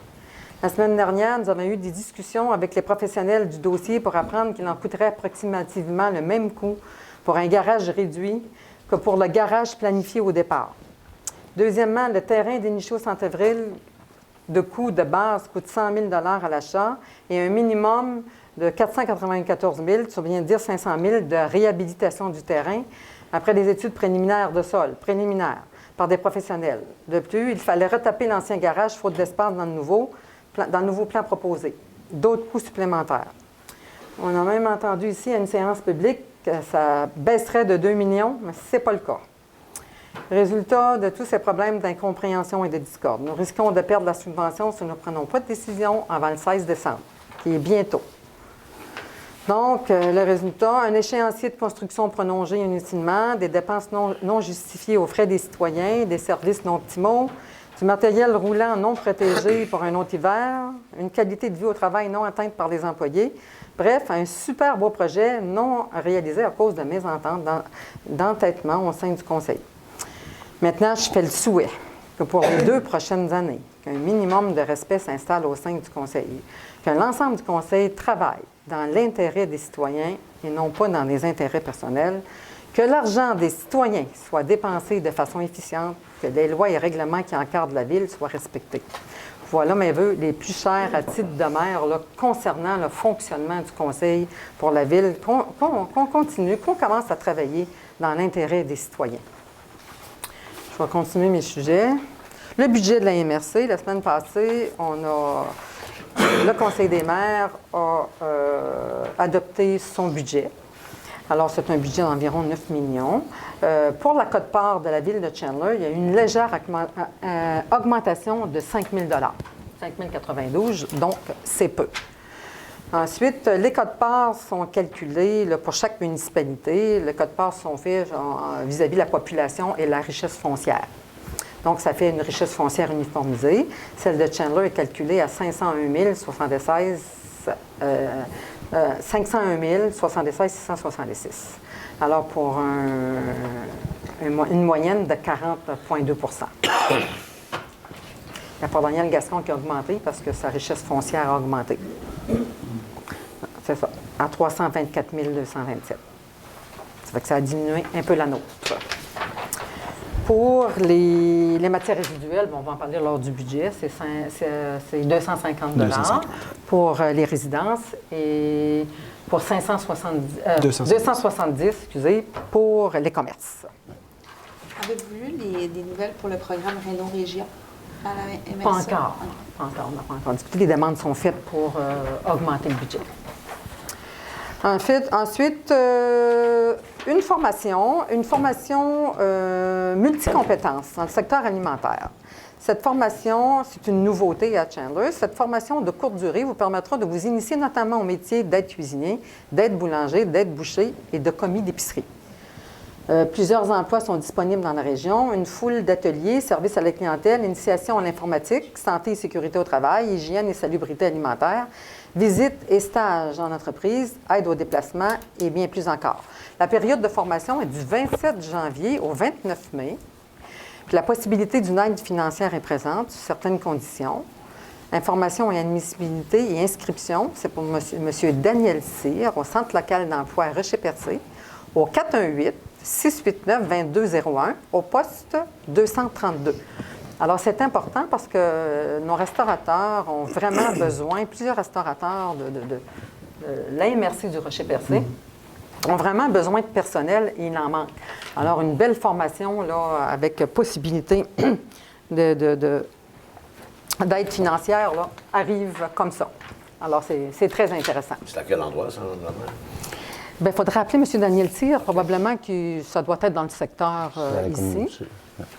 La semaine dernière, nous avons eu des discussions avec les professionnels du dossier pour apprendre qu'il en coûterait approximativement le même coût pour un garage réduit que pour le garage planifié au départ. Deuxièmement, le terrain déniché au centre-ville de coût de base coûte 100 000 à l'achat et un minimum de 494 000, ça veut bien dire 500 000 de réhabilitation du terrain après des études préliminaires de sol, par des professionnels. De plus, il fallait retaper l'ancien garage faute d'espace dans le nouveau plan proposé. D'autres coûts supplémentaires. On a même entendu ici à une séance publique que ça baisserait de 2 millions, mais ce n'est pas le cas. Résultat de tous ces problèmes d'incompréhension et de discorde. Nous risquons de perdre la subvention si nous ne prenons pas de décision avant le 16 décembre, qui est bientôt. Donc, le résultat, un échéancier de construction prolongé inutilement, des dépenses non justifiées aux frais des citoyens, des services non optimaux, du matériel roulant non protégé pour un autre hiver, une qualité de vie au travail non atteinte par les employés. Bref, un super beau projet non réalisé à cause de mésententes d'entêtement au sein du Conseil. Maintenant, je fais le souhait que pour les 2 prochaines années, qu'un minimum de respect s'installe au sein du Conseil, que l'ensemble du Conseil travaille dans l'intérêt des citoyens et non pas dans les intérêts personnels, que l'argent des citoyens soit dépensé de façon efficiente, que les lois et règlements qui encadrent la Ville soient respectés. Voilà mes vœux les plus chers à titre de maire concernant le fonctionnement du Conseil pour la Ville, qu'on continue, qu'on commence à travailler dans l'intérêt des citoyens. Je vais continuer mes sujets. Le budget de la MRC, la semaine passée, le Conseil des maires a adopté son budget. Alors, c'est un budget d'environ 9 millions. Pour la quote-part de la ville de Chandler, il y a une légère augmentation de 5 000 5 092, donc c'est peu. Ensuite, les quotes-parts sont calculés pour chaque municipalité. Les quotes-parts sont faits vis-à-vis de la population et la richesse foncière. Donc, ça fait une richesse foncière uniformisée. Celle de Chandler est calculée à 501 666. Alors, pour une moyenne de 40,2 Il n'y a pas Daniel Gascon qui a augmenté parce que sa richesse foncière a augmenté. C'est ça, à 324 227. Ça fait que ça a diminué un peu la nôtre. Pour les matières résiduelles, on va en parler lors du budget, c'est 250 pour les résidences et pour 270 pour les commerces. Avez-vous lu des nouvelles pour le programme Réno-Région à la MRC? Pas encore. On n'a pas encore discuté. Les demandes sont faites pour augmenter le budget. Ensuite, une formation multicompétences dans le secteur alimentaire. Cette formation, c'est une nouveauté à Chandler. Cette formation de courte durée vous permettra de vous initier notamment au métier d'aide cuisinier, d'aide boulanger, d'aide boucher et de commis d'épicerie. Plusieurs emplois sont disponibles dans la région. Une foule d'ateliers, services à la clientèle, initiation en informatique, santé et sécurité au travail, hygiène et salubrité alimentaire, visites et stages en entreprise, aide au déplacement et bien plus encore. La période de formation est du 27 janvier au 29 mai. Puis la possibilité d'une aide financière est présente sous certaines conditions. Information et admissibilité et inscription, c'est pour M. Daniel Cyr au Centre local d'emploi Rocher-Percé, au 418-689-2201 au poste 232. Alors, c'est important parce que nos restaurateurs ont vraiment besoin, plusieurs restaurateurs de la MRC du Rocher-Percé ont vraiment besoin de personnel et il en manque. Alors, une belle formation là, avec possibilité d'aide financière là, arrive comme ça. Alors, c'est très intéressant. C'est à quel endroit, ça, vraiment? Bien, il faudrait appeler M. Daniel Cyr, probablement que ça doit être dans le secteur ici.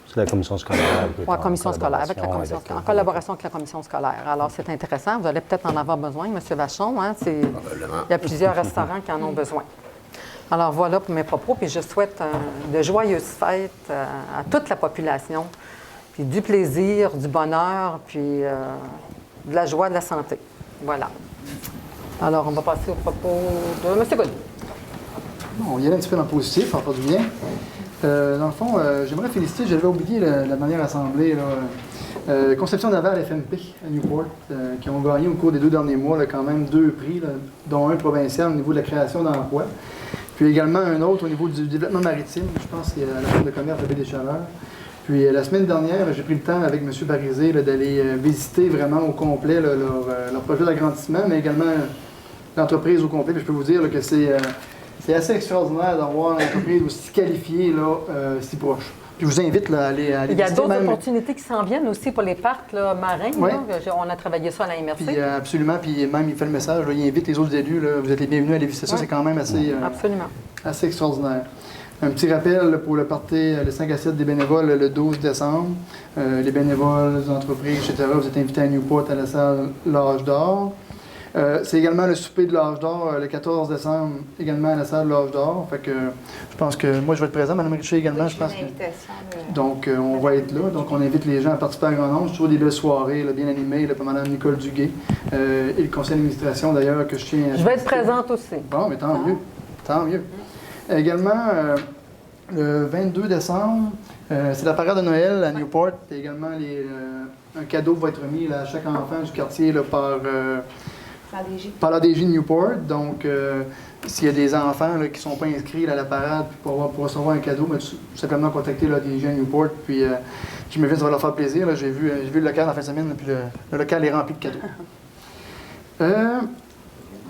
C'est la commission scolaire. Oui, la commission scolaire, avec la commission scolaire, en collaboration avec la commission scolaire. Alors, c'est intéressant. Vous allez peut-être en avoir besoin, M. Vachon. Hein, il y a plusieurs restaurants qui en ont besoin. Alors, voilà pour mes propos. Puis je souhaite de joyeuses fêtes à toute la population, puis du plaisir, du bonheur, puis de la joie, de la santé. Voilà. Alors, on va passer aux propos de M. Gaudin. Bon, on y allait un petit peu dans le positif, ça va faire du bien. Dans le fond, j'aimerais féliciter, j'avais oublié la dernière assemblée, là, Conception Naval FMP à Newport, qui ont gagné au cours des 2 derniers mois là, quand même 2 prix, là, dont un provincial au niveau de la création d'emplois, puis également un autre au niveau du développement maritime, je pense qu'il y a la Chambre de commerce de la Baie des Chaleurs. Puis la semaine dernière, j'ai pris le temps avec M. Parisé d'aller visiter vraiment au complet là, leur projet d'agrandissement, mais également l'entreprise au complet. Puis je peux vous dire là, que c'est assez extraordinaire d'avoir une entreprise aussi qualifiée, là, si proche. Puis je vous invite là, à aller Il y a visiter d'autres même. opportunités qui s'en viennent aussi pour les parcs là, marins. Oui. Là. On a travaillé ça à la MRC. Puis absolument, puis même il fait le message, là, il invite les autres élus, là, vous êtes les bienvenus à aller visiter ça, Oui. c'est quand même Absolument. assez extraordinaire. Un petit rappel là, pour le party, le 5 à 7 des bénévoles le 12 décembre. Les bénévoles, les entreprises, etc., vous êtes invités à Newport à la salle L'Âge d'Or. C'est également le souper de l'Âge d'Or le 14 décembre, également à la salle L'Âge d'Or. Fait que je pense que moi je vais être présent, Mme Richer également, je pense que. Donc on va être là. Donc on invite les gens à participer à grand nombre. C'est toujours des belles soirées, là, bien animées, là, par Mme Nicole Duguay et le conseil d'administration d'ailleurs que je tiens à. Je vais être présente aussi. Bon, mais tant mieux. Tant mieux. Également, le 22 décembre, c'est la parade de Noël à Newport. Et également, un cadeau va être remis là, à chaque enfant du quartier là, par l'ADJ de Newport. Donc, s'il y a des enfants là, qui ne sont pas inscrits là, à la parade pour recevoir un cadeau, tout simplement contacter l'ADJ à Newport. Puis, j'imagine que ça va leur faire plaisir. Là. J'ai vu le local en fin de semaine, là, puis le local est rempli de cadeaux.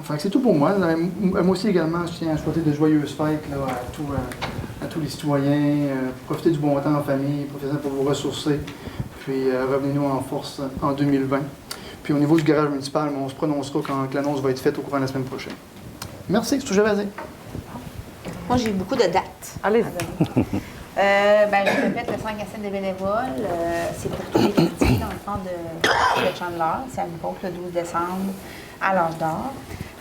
Enfin, c'est tout pour moi. Moi aussi également, je tiens à souhaiter de joyeuses fêtes là, à tous les citoyens. Profitez du bon temps en famille, profitez pour vous ressourcer. Puis revenez-nous en force en 2020. Puis au niveau du garage municipal, on se prononcera quand l'annonce va être faite au courant de la semaine prochaine. Merci, c'est tout ce que j'avais à dire. Moi, j'ai beaucoup de dates. Allez-y. Je répète, le 5 à 7 des bénévoles, c'est pour tous les quartiers dans le fond de Chandler. C'est à Newport le 12 décembre à l'Âge d'Or.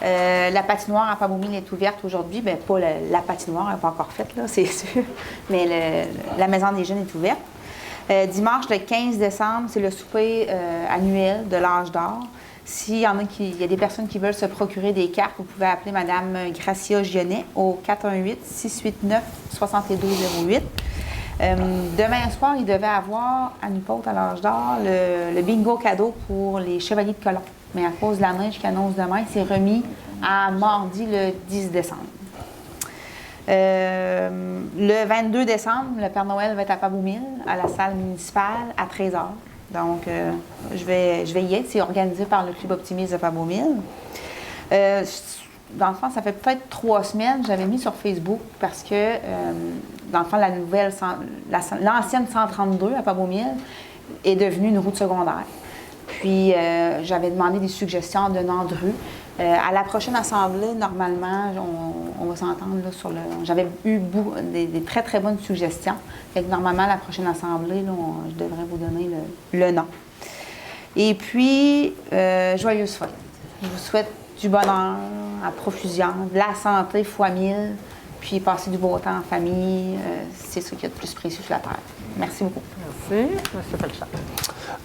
La patinoire à Faboumil est ouverte aujourd'hui. Bien, pas la patinoire, elle n'est pas encore faite, là, c'est sûr, mais la maison des jeunes est ouverte. Dimanche, le 15 décembre, c'est le souper annuel de l'Âge d'Or. S'il y a des personnes qui veulent se procurer des cartes, vous pouvez appeler Mme Gracia Gionnet au 418-689-7208. Demain soir, il devait avoir à Newport, à l'Âge d'Or, le bingo cadeau pour les Chevaliers de Colomb. Mais à cause de la neige qui annonce demain, c'est remis à mardi le 10 décembre. Le 22 décembre, le Père Noël va être à Faboumil, à la salle municipale, à 13h. Donc, je vais y être. C'est organisé par le Club Optimiste de Faboumil. Dans le fond, ça fait peut-être 3 semaines, j'avais mis sur Facebook parce que, dans le fond, l'ancienne 132 à Faboumil est devenue une route secondaire. Puis, j'avais demandé des suggestions de noms de rue. À la prochaine assemblée, normalement, on va s'entendre là, sur le... J'avais eu des très, très bonnes suggestions. Fait que normalement, à la prochaine assemblée, là, je devrais vous donner le nom. Et puis, joyeuses fêtes. Je vous souhaite du bonheur à profusion, de la santé fois 1000, puis passer du beau temps en famille. C'est ce qu'il y a de plus précieux sur la terre. Merci beaucoup. Merci. M. Pelchat.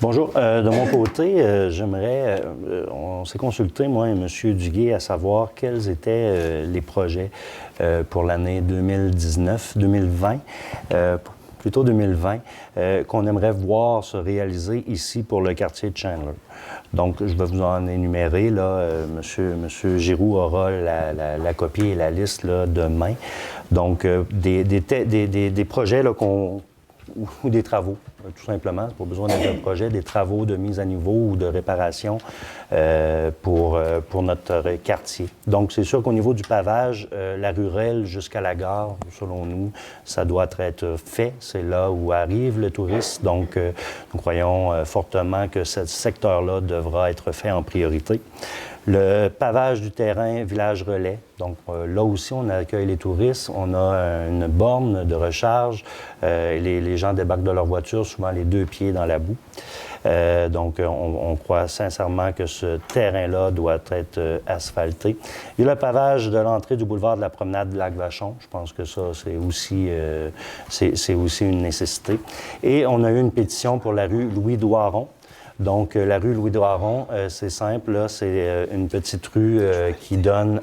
Bonjour. De mon côté, j'aimerais, on s'est consulté, moi et M. Duguay, à savoir quels étaient les projets pour l'année 2019-2020. plutôt 2020, qu'on aimerait voir se réaliser ici pour le quartier de Chandler. Donc, je vais vous en énumérer. Là, Monsieur Giroux aura la copie et la liste là, demain. Donc, des projets là, ou des travaux, tout simplement. C'est pas besoin d'un projet, des travaux de mise à niveau ou de réparation pour notre quartier. Donc, c'est sûr qu'au niveau du pavage, la rurelle jusqu'à la gare, selon nous, ça doit être fait. C'est là où arrive le touriste. Donc, nous croyons fortement que ce secteur-là devra être fait en priorité. Le pavage du terrain Village Relais. Donc, là aussi, on accueille les touristes. On a une borne de recharge. Les gens débarquent de leur voiture, souvent les 2 pieds dans la boue. Donc, on croit sincèrement que ce terrain-là doit être asphalté. Il y a le pavage de l'entrée du boulevard de la promenade du Lac-Vachon. Je pense que ça, c'est aussi une nécessité. Et on a eu une pétition pour la rue Louis-Doiron. Donc, la rue Louis-Doiron, c'est simple, là, c'est une petite rue qui donne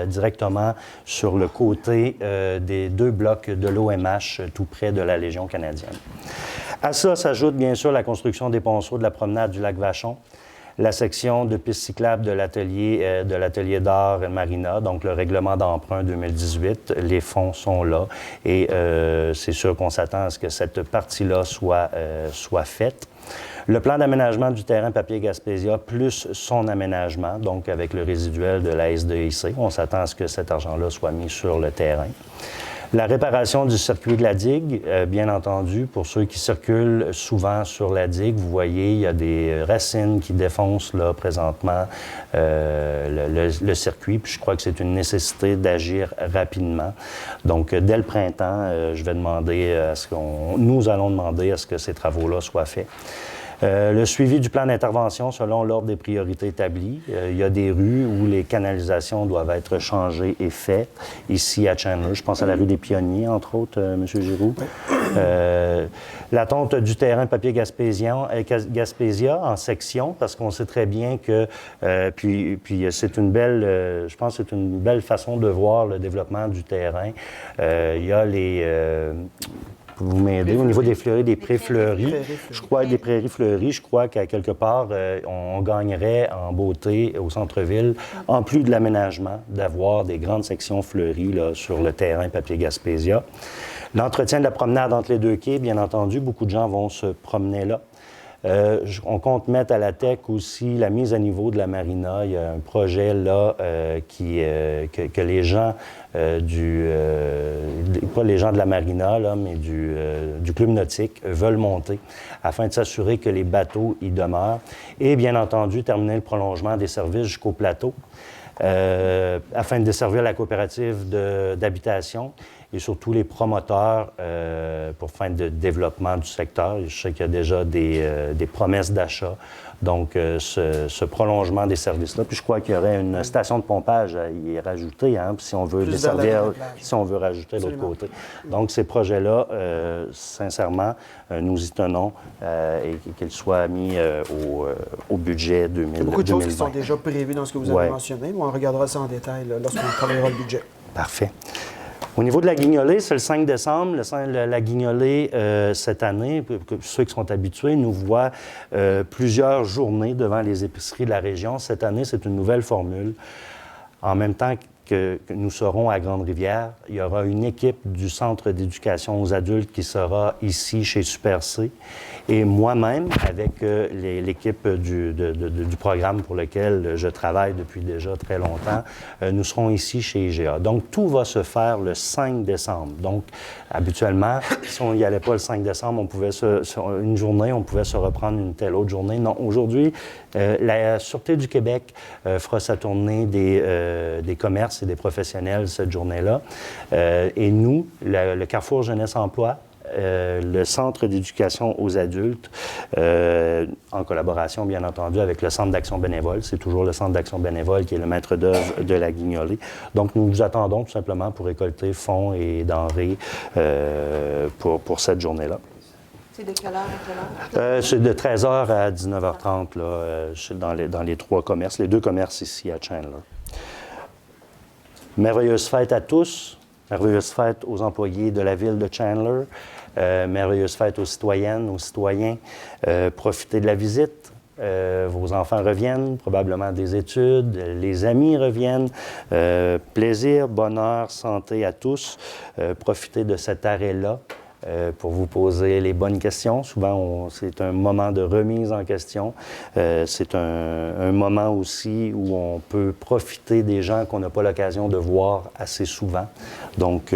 directement sur le côté des 2 blocs de l'OMH, tout près de la Légion canadienne. À ça s'ajoute bien sûr la construction des ponceaux de la promenade du Lac-Vachon, la section de piste cyclable de l'atelier d'art Marina, donc le règlement d'emprunt 2018. Les fonds sont là et c'est sûr qu'on s'attend à ce que cette partie-là soit faite. Le plan d'aménagement du terrain Papier-Gaspésia plus son aménagement, donc avec le résiduel de la SDIC. On s'attend à ce que cet argent-là soit mis sur le terrain. La réparation du circuit de la digue, bien entendu, pour ceux qui circulent souvent sur la digue, vous voyez, il y a des racines qui défoncent là présentement le circuit, puis je crois que c'est une nécessité d'agir rapidement. Donc, dès le printemps, nous allons demander à ce que ces travaux-là soient faits. Le suivi du plan d'intervention selon l'ordre des priorités établies. Il y a des rues où les canalisations doivent être changées et faites. Ici, à Chandler, je pense à la rue des Pionniers, entre autres, M. Giroux. La tonte du terrain Papier-Gaspésia en section, parce qu'on sait très bien que... puis c'est une belle... je pense que c'est une belle façon de voir le développement du terrain. Il y a les... vous m'aider. Au niveau des fleuris, des prés fleuris, je crois des prairies fleuries, je crois qu'à quelque part, on gagnerait en beauté au centre-ville, en plus de l'aménagement, d'avoir des grandes sections fleuries là, sur le terrain Papier-Gaspésia. L'entretien de la promenade entre les 2 quais, bien entendu, beaucoup de gens vont se promener là. On compte mettre à la TEC aussi la mise à niveau de la marina. Il y a un projet là que les gens pas les gens de la marina, là, mais du club nautique veulent monter afin de s'assurer que les bateaux y demeurent. Et bien entendu, terminer le prolongement des services jusqu'au plateau afin de desservir la coopérative d'habitation et surtout les promoteurs pour fin de développement du secteur. Je sais qu'il y a déjà des promesses d'achat. Donc, ce prolongement des services-là. Puis je crois qu'il y aurait une station de pompage à y rajouter, hein, si on veut desservir, si on veut rajouter l'autre côté. Donc, ces projets-là, sincèrement, nous y tenons et qu'ils soient mis au budget 2020. Il y a beaucoup de choses qui sont déjà prévues dans ce que vous avez mentionné. On regardera ça en détail lorsqu'on travaillera le budget. Parfait. Au niveau de la guignolée, c'est le 5 décembre. La guignolée, cette année, ceux qui sont habitués, nous voient plusieurs journées devant les épiceries de la région. Cette année, c'est une nouvelle formule. En même temps que nous serons à Grande-Rivière, il y aura une équipe du Centre d'éducation aux adultes qui sera ici chez Super C. Et moi-même, avec l'équipe du programme pour lequel je travaille depuis déjà très longtemps, nous serons ici chez IGA. Donc, tout va se faire le 5 décembre. Donc, habituellement, si on n'y allait pas le 5 décembre, on pouvait une journée, on pouvait se reprendre une telle autre journée. Non, aujourd'hui, la Sûreté du Québec fera sa tournée des commerces et des professionnels cette journée-là. Et nous, le Carrefour Jeunesse Emploi, le Centre d'éducation aux adultes, en collaboration, bien entendu, avec le Centre d'action bénévole. C'est toujours le Centre d'action bénévole qui est le maître d'œuvre de la guignolée. Donc, nous vous attendons tout simplement pour récolter fonds et denrées pour cette journée-là. C'est de quelle heure à quelle heure? C'est de 13h à 19h30 là, dans les 3 commerces, les 2 commerces ici à Chandler. Merveilleuse fête à tous. Merveilleuse fête aux employés de la ville de Chandler. Merveilleuse fête aux citoyennes, aux citoyens. Profitez de la visite. Vos enfants reviennent, probablement des études, les amis reviennent. Plaisir, bonheur, santé à tous. Profitez de cet arrêt-là pour vous poser les bonnes questions. Souvent, c'est un moment de remise en question. C'est un moment aussi où on peut profiter des gens qu'on n'a pas l'occasion de voir assez souvent. Donc,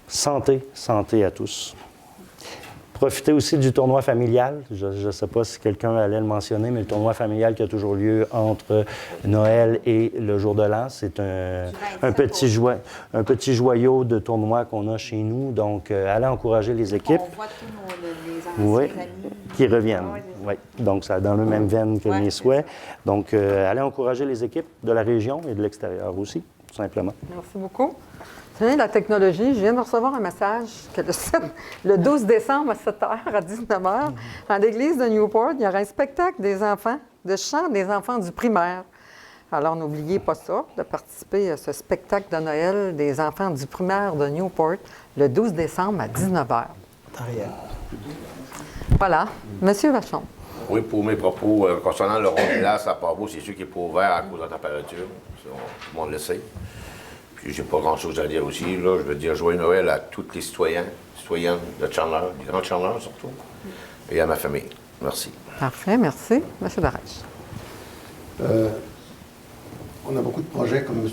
santé à tous. Profitez aussi du tournoi familial. Je ne sais pas si quelqu'un allait le mentionner, mais le tournoi familial qui a toujours lieu entre Noël et le jour de l'an, c'est un petit joyau de tournoi qu'on a chez nous. Donc, allez encourager les équipes. On voit tous les anciens amis. Qui reviennent. Oui. Donc, ça dans le même veine que mes souhaits. Donc, allez encourager les équipes de la région et de l'extérieur aussi, tout simplement. Merci beaucoup. Tu viens de la technologie. Je viens de recevoir un message que le 12 décembre à 7h, à 19h, à l'église de Newport, il y aura un spectacle des enfants, de chant des enfants du primaire. Alors, n'oubliez pas ça, de participer à ce spectacle de Noël des enfants du primaire de Newport, le 12 décembre à 19h. Voilà. Monsieur Vachon. Oui, pour mes propos concernant le rond de glace à Pabot, c'est sûr qu'il n'est pas ouvert à cause de la température. Tout le monde le sait. Puis j'ai pas grand-chose à dire aussi. Là, je veux dire joyeux Noël à tous les citoyennes de Chandler, des grands Chandler surtout, et à ma famille. Merci. Parfait, merci. Monsieur Darèche. On a beaucoup de projets, comme M.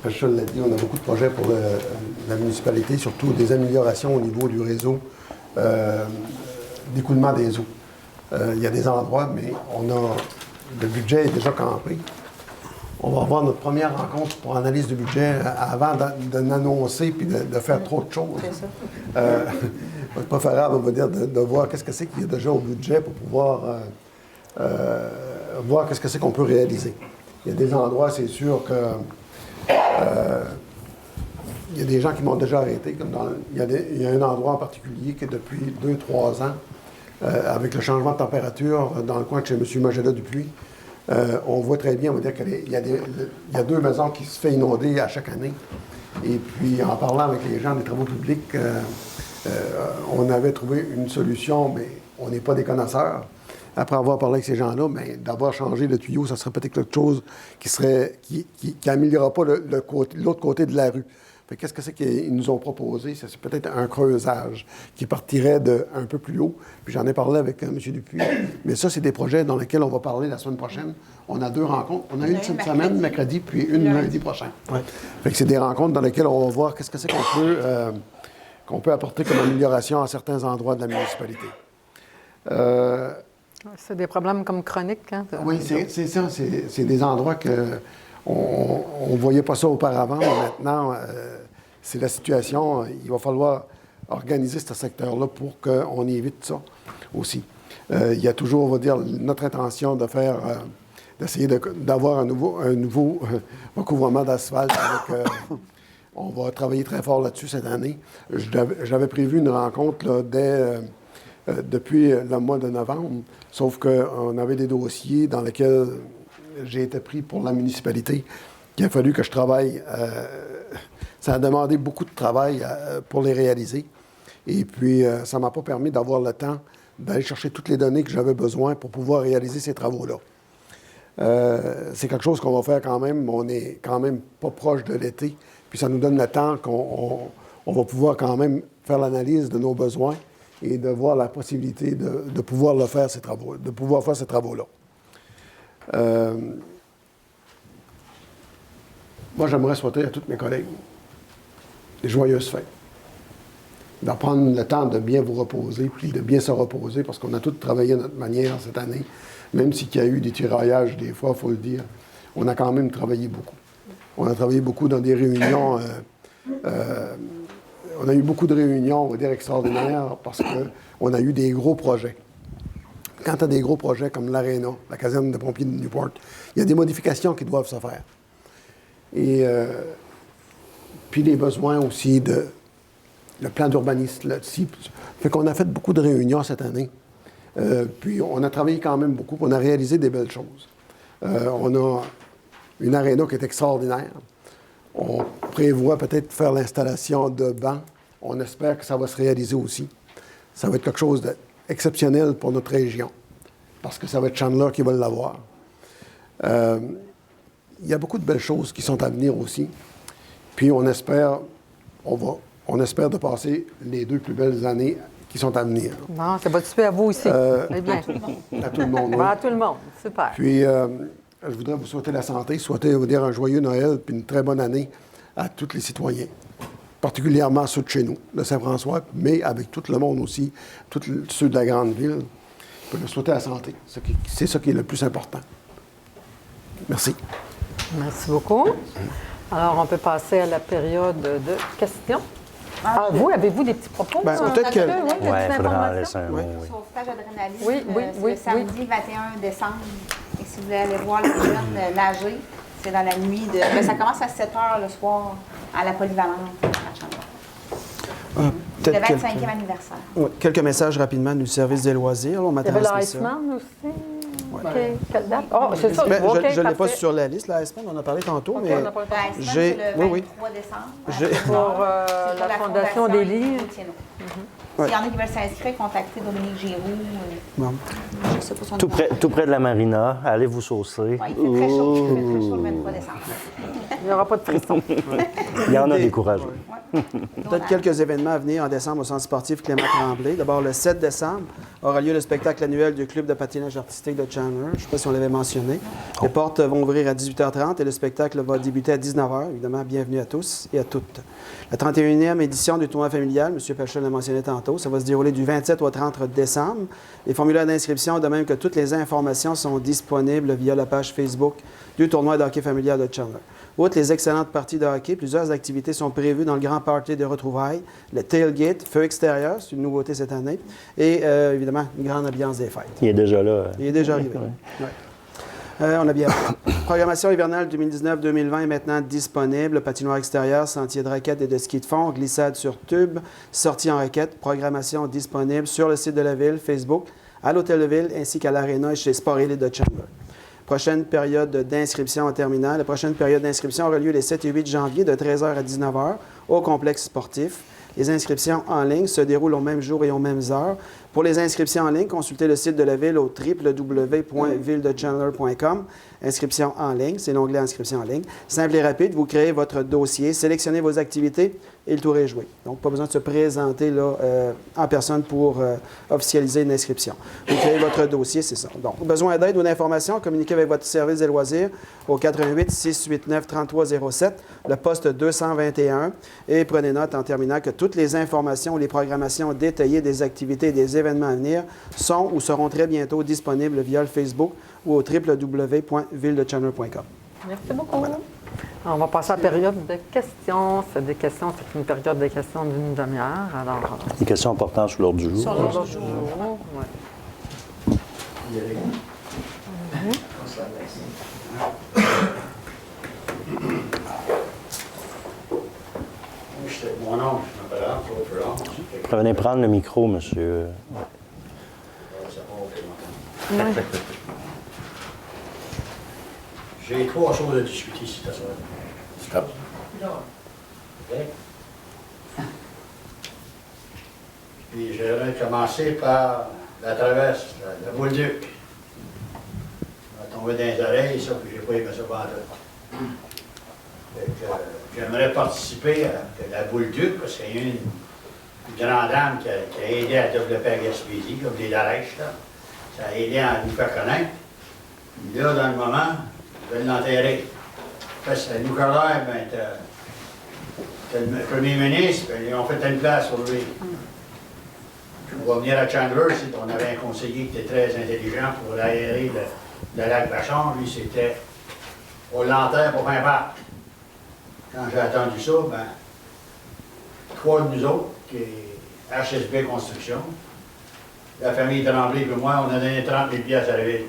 Pachol l'a dit, on a beaucoup de projets pour la municipalité, surtout des améliorations au niveau du réseau d'écoulement des eaux. Il y a des endroits, mais le budget est déjà campé. On va avoir notre première rencontre pour analyse de budget avant de l'annoncer puis de faire trop de choses. C'est ça. C'est préférable, on va dire, de voir qu'est-ce que c'est qu'il y a déjà au budget pour pouvoir voir qu'est-ce que c'est qu'on peut réaliser. Il y a des endroits, c'est sûr que il y a des gens qui m'ont déjà arrêté. Il y a un endroit en particulier qui, depuis 2-3 ans, avec le changement de température dans le coin de chez M. Magella-Dupuis, on voit très bien, on va dire qu'il y a 2 maisons qui se font inonder à chaque année. Et puis, en parlant avec les gens des travaux publics, on avait trouvé une solution, mais on n'est pas des connaisseurs. Après avoir parlé avec ces gens-là, bien, d'avoir changé le tuyau, ça serait peut-être quelque chose qui n'améliorera pas l'autre côté de la rue. Qu'est-ce que c'est qu'ils nous ont proposé? C'est peut-être un creusage qui partirait un peu plus haut. Puis j'en ai parlé avec M. Dupuis. Mais ça, c'est des projets dans lesquels on va parler la semaine prochaine. On a 2 rencontres. On a une cette semaine, mercredi, puis une lundi prochain. Ouais. Fait que c'est des rencontres dans lesquelles on va voir qu'est-ce que c'est qu'on peut apporter comme amélioration à certains endroits de la municipalité. C'est des problèmes comme chroniques, hein? Oui, c'est ça. C'est des endroits on ne voyait pas ça auparavant, mais maintenant, c'est la situation. Il va falloir organiser ce secteur-là pour qu'on évite ça aussi. Il y a toujours, on va dire, notre intention d'essayer d'avoir un nouveau recouvrement d'asphalte. On va travailler très fort là-dessus cette année. J'avais prévu une rencontre là, depuis le mois de novembre, sauf qu'on avait des dossiers dans lesquels j'ai été pris pour la municipalité, qu'il a fallu que je travaille. Ça a demandé beaucoup de travail pour les réaliser. Et puis, ça ne m'a pas permis d'avoir le temps d'aller chercher toutes les données que j'avais besoin pour pouvoir réaliser ces travaux-là. C'est quelque chose qu'on va faire quand même, mais on n'est quand même pas proche de l'été. Puis ça nous donne le temps qu'on va pouvoir quand même faire l'analyse de nos besoins et de voir la possibilité de pouvoir faire ces travaux-là. Moi, j'aimerais souhaiter à tous mes collègues des joyeuses fêtes. De prendre le temps de bien vous reposer, puis de bien se reposer, parce qu'on a tous travaillé à notre manière cette année. Même s'il y a eu des tiraillages, des fois, il faut le dire, on a quand même travaillé beaucoup. On a travaillé beaucoup dans des réunions. On a eu beaucoup de réunions, on va dire, extraordinaires, parce qu'on a eu des gros projets. Quand tu as des gros projets comme l'Aréna, la caserne de pompiers de Newport, il y a des modifications qui doivent se faire. Et puis les besoins aussi le plan d'urbanisme. Fait qu'on a fait beaucoup de réunions cette année. Puis on a travaillé quand même beaucoup, on a réalisé des belles choses. On a une aréna qui est extraordinaire. prévoit peut-être faire l'installation de bancs. On espère que ça va se réaliser aussi. Ça va être quelque chose d'exceptionnel pour notre région, parce que ça va être Chandler qui va l'avoir. Il y a beaucoup de belles choses qui sont à venir aussi. Puis on espère de passer les 2 plus belles années qui sont à venir. Bon, ça va super à vous aussi. C'est bien. À tout le monde. Bon, oui. à tout le monde. Super. Puis, je voudrais vous souhaiter la santé, souhaiter vous dire un joyeux Noël puis une très bonne année à tous les citoyens, particulièrement ceux de chez nous, de Saint-François, mais avec tout le monde aussi, tous ceux de la grande ville. Je peux leur souhaiter la santé. C'est ça qui est le plus important. Merci. Merci beaucoup. Alors, on peut passer à la période de questions. Vous, avez-vous des petits propos? Ben, peut-être que- Oui, Oui, il faudra en laisser un mot. Oui. Oui. Sauvetage adrénaline. Oui, oui, c'est oui, le samedi 21 décembre. Et si vous voulez aller voir les jeunes nager, c'est dans la nuit de. Ben, ça commence à 7 h le soir à la polyvalente à Chandler. C'est le Peut-être 25e anniversaire. quelques messages rapidement du service des loisirs. Là, au Il y matériel avait spécial. l'Iceman aussi. OK. Quelle date? Oh, c'est ça. Ben, OK, je ne l'ai pas parfait. sur la liste, la Iceman, on en a parlé tantôt, OK, mais on n'a pas le temps. Ben, J'ai- c'est le 23 oui, oui. décembre. J'ai- Pour C'est la Fondation des livres. S'il y en a qui veulent s'inscrire, contactez Dominique Giroux. bon. Je ne sais pas son Tout numéro. près, tout près de la marina. Allez vous saucer. Ouais, il fait très chaud. Il fait très chaud le 23 décembre. Il n'y aura pas de frisson. Il y en a des courageux. Peut-être quelques événements à venir en décembre au Centre sportif Clément Tremblay. D'abord, le 7 décembre aura lieu le spectacle annuel du Club de patinage artistique de Chandler. Je ne sais pas si on l'avait mentionné. Les portes vont ouvrir à 18h30 et le spectacle va débuter à 19h. Évidemment, bienvenue à tous et à toutes. La 31e édition du tournoi familial, M. Pachel l'a mentionné tantôt, ça va se dérouler du 27 au 30 décembre. Les formulaires d'inscription, de même que toutes les informations, sont disponibles via la page Facebook du tournoi de hockey familial de Chandler. Outre les excellentes parties de hockey, plusieurs activités sont prévues dans le grand party de retrouvailles, le tailgate, feu extérieur, c'est une nouveauté cette année, et évidemment, une grande ambiance des fêtes. Il est déjà là. Il est déjà arrivé. Ouais. On a bien. Programmation hivernale 2019-2020 est maintenant disponible. Patinoire extérieur, sentier de raquettes et de ski de fond, glissade sur tube, sortie en raquette. Programmation disponible sur le site de la Ville, Facebook, à l'Hôtel de Ville, ainsi qu'à l'Arena et chez Sport Elite de Chandler. Prochaine période d'inscription en terminale. La prochaine période d'inscription aura lieu les 7 et 8 janvier de 13h à 19h au complexe sportif. Les inscriptions en ligne se déroulent au même jour et aux mêmes heures. Pour les inscriptions en ligne, consultez le site de la Ville au www.villedechandler.com. Inscription en ligne, c'est l'onglet Inscription en ligne. Simple et rapide, vous créez votre dossier, sélectionnez vos activités et le tour est joué. Donc, pas besoin de se présenter là, en personne pour officialiser une inscription. Vous créez votre dossier, c'est ça. Donc, besoin d'aide ou d'informations, communiquez avec votre service des loisirs au 88 689 3307, le poste 221. Et prenez note en terminant que toutes les informations ou les programmations détaillées des activités et des événements à venir sont ou seront très bientôt disponibles via le Facebook ou au www.villedechandler.com. Merci beaucoup. On va passer à la période de questions. C'est une période de questions d'une demi-heure. Alors, Des questions importantes sur l'ordre du jour. Sur l'ordre du jour. ouais. Mon nom, je m'appelle Claude Ferrand. Venez prendre le micro, monsieur. J'ai 3 choses à discuter ici, ça soir. Stop. Puis j'aimerais commencer par la traverse, la boule duc. Elle va tomber dans les oreilles, ça, puis j'ai pas aimé ça pendant. J'aimerais participer à la boule duc, parce qu'il y a une grande dame qui a aidé à développer la Gaspésie, comme des Darèches, là. Ça a aidé à nous faire connaître. Puis là, dans le moment, je vais l'enterrer. Parce que nous, Carlaire, ben, t'as le premier ministre, ben, ils ont fait une place pour lui. On va venir à Chandler, on avait un conseiller qui était très intelligent pour aérer le lac Vachon. Lui, c'était, on l'enterre pour un parc. Quand j'ai attendu ça, ben, 3 de nous autres, qui est HSB Construction, la famille Tremblay et moi, on a donné 30 000 piastres à la ville.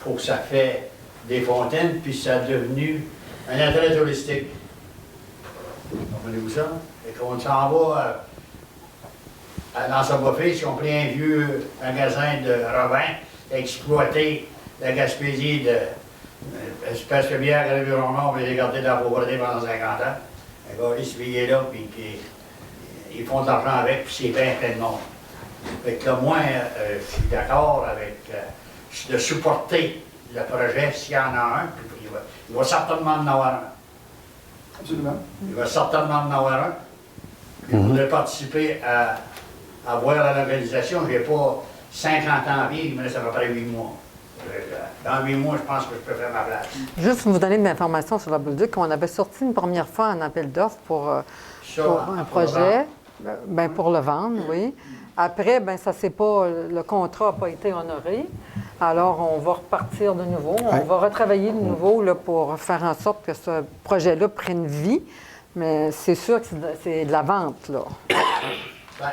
Pour que ça fait des fontaines, puis ça a devenu un attrait touristique. Comprenez-vous ça? Et qu'on s'en va dans sa buffet, ils ont pris un vieux magasin de Robin, exploité la Gaspésie C'est parce que bien à l'environnement, on va les garder de la pauvreté pendant 50 ans. Un gars, il se veillait là, puis ils font de l'argent avec, puis c'est bien plein de monde. Fait que là, moi, je suis d'accord avec de supporter le projet s'il y en a un, puis il va certainement en avoir un. Absolument. Il va certainement en avoir un. Je voudrais participer à voir la localisation. Je n'ai pas 50 ans à vivre, il me reste à peu près 8 mois. Dans 8 mois, je pense que je peux faire ma place. Juste vous donner de l'information sur la Bolduc, on avait sorti une première fois un appel d'offres pour un projet, pour le vendre, oui. Après, ça c'est pas, le contrat n'a pas été honoré. Alors, on va repartir de nouveau. On va retravailler de nouveau là, pour faire en sorte que ce projet-là prenne vie. Mais c'est sûr que c'est de la vente, là.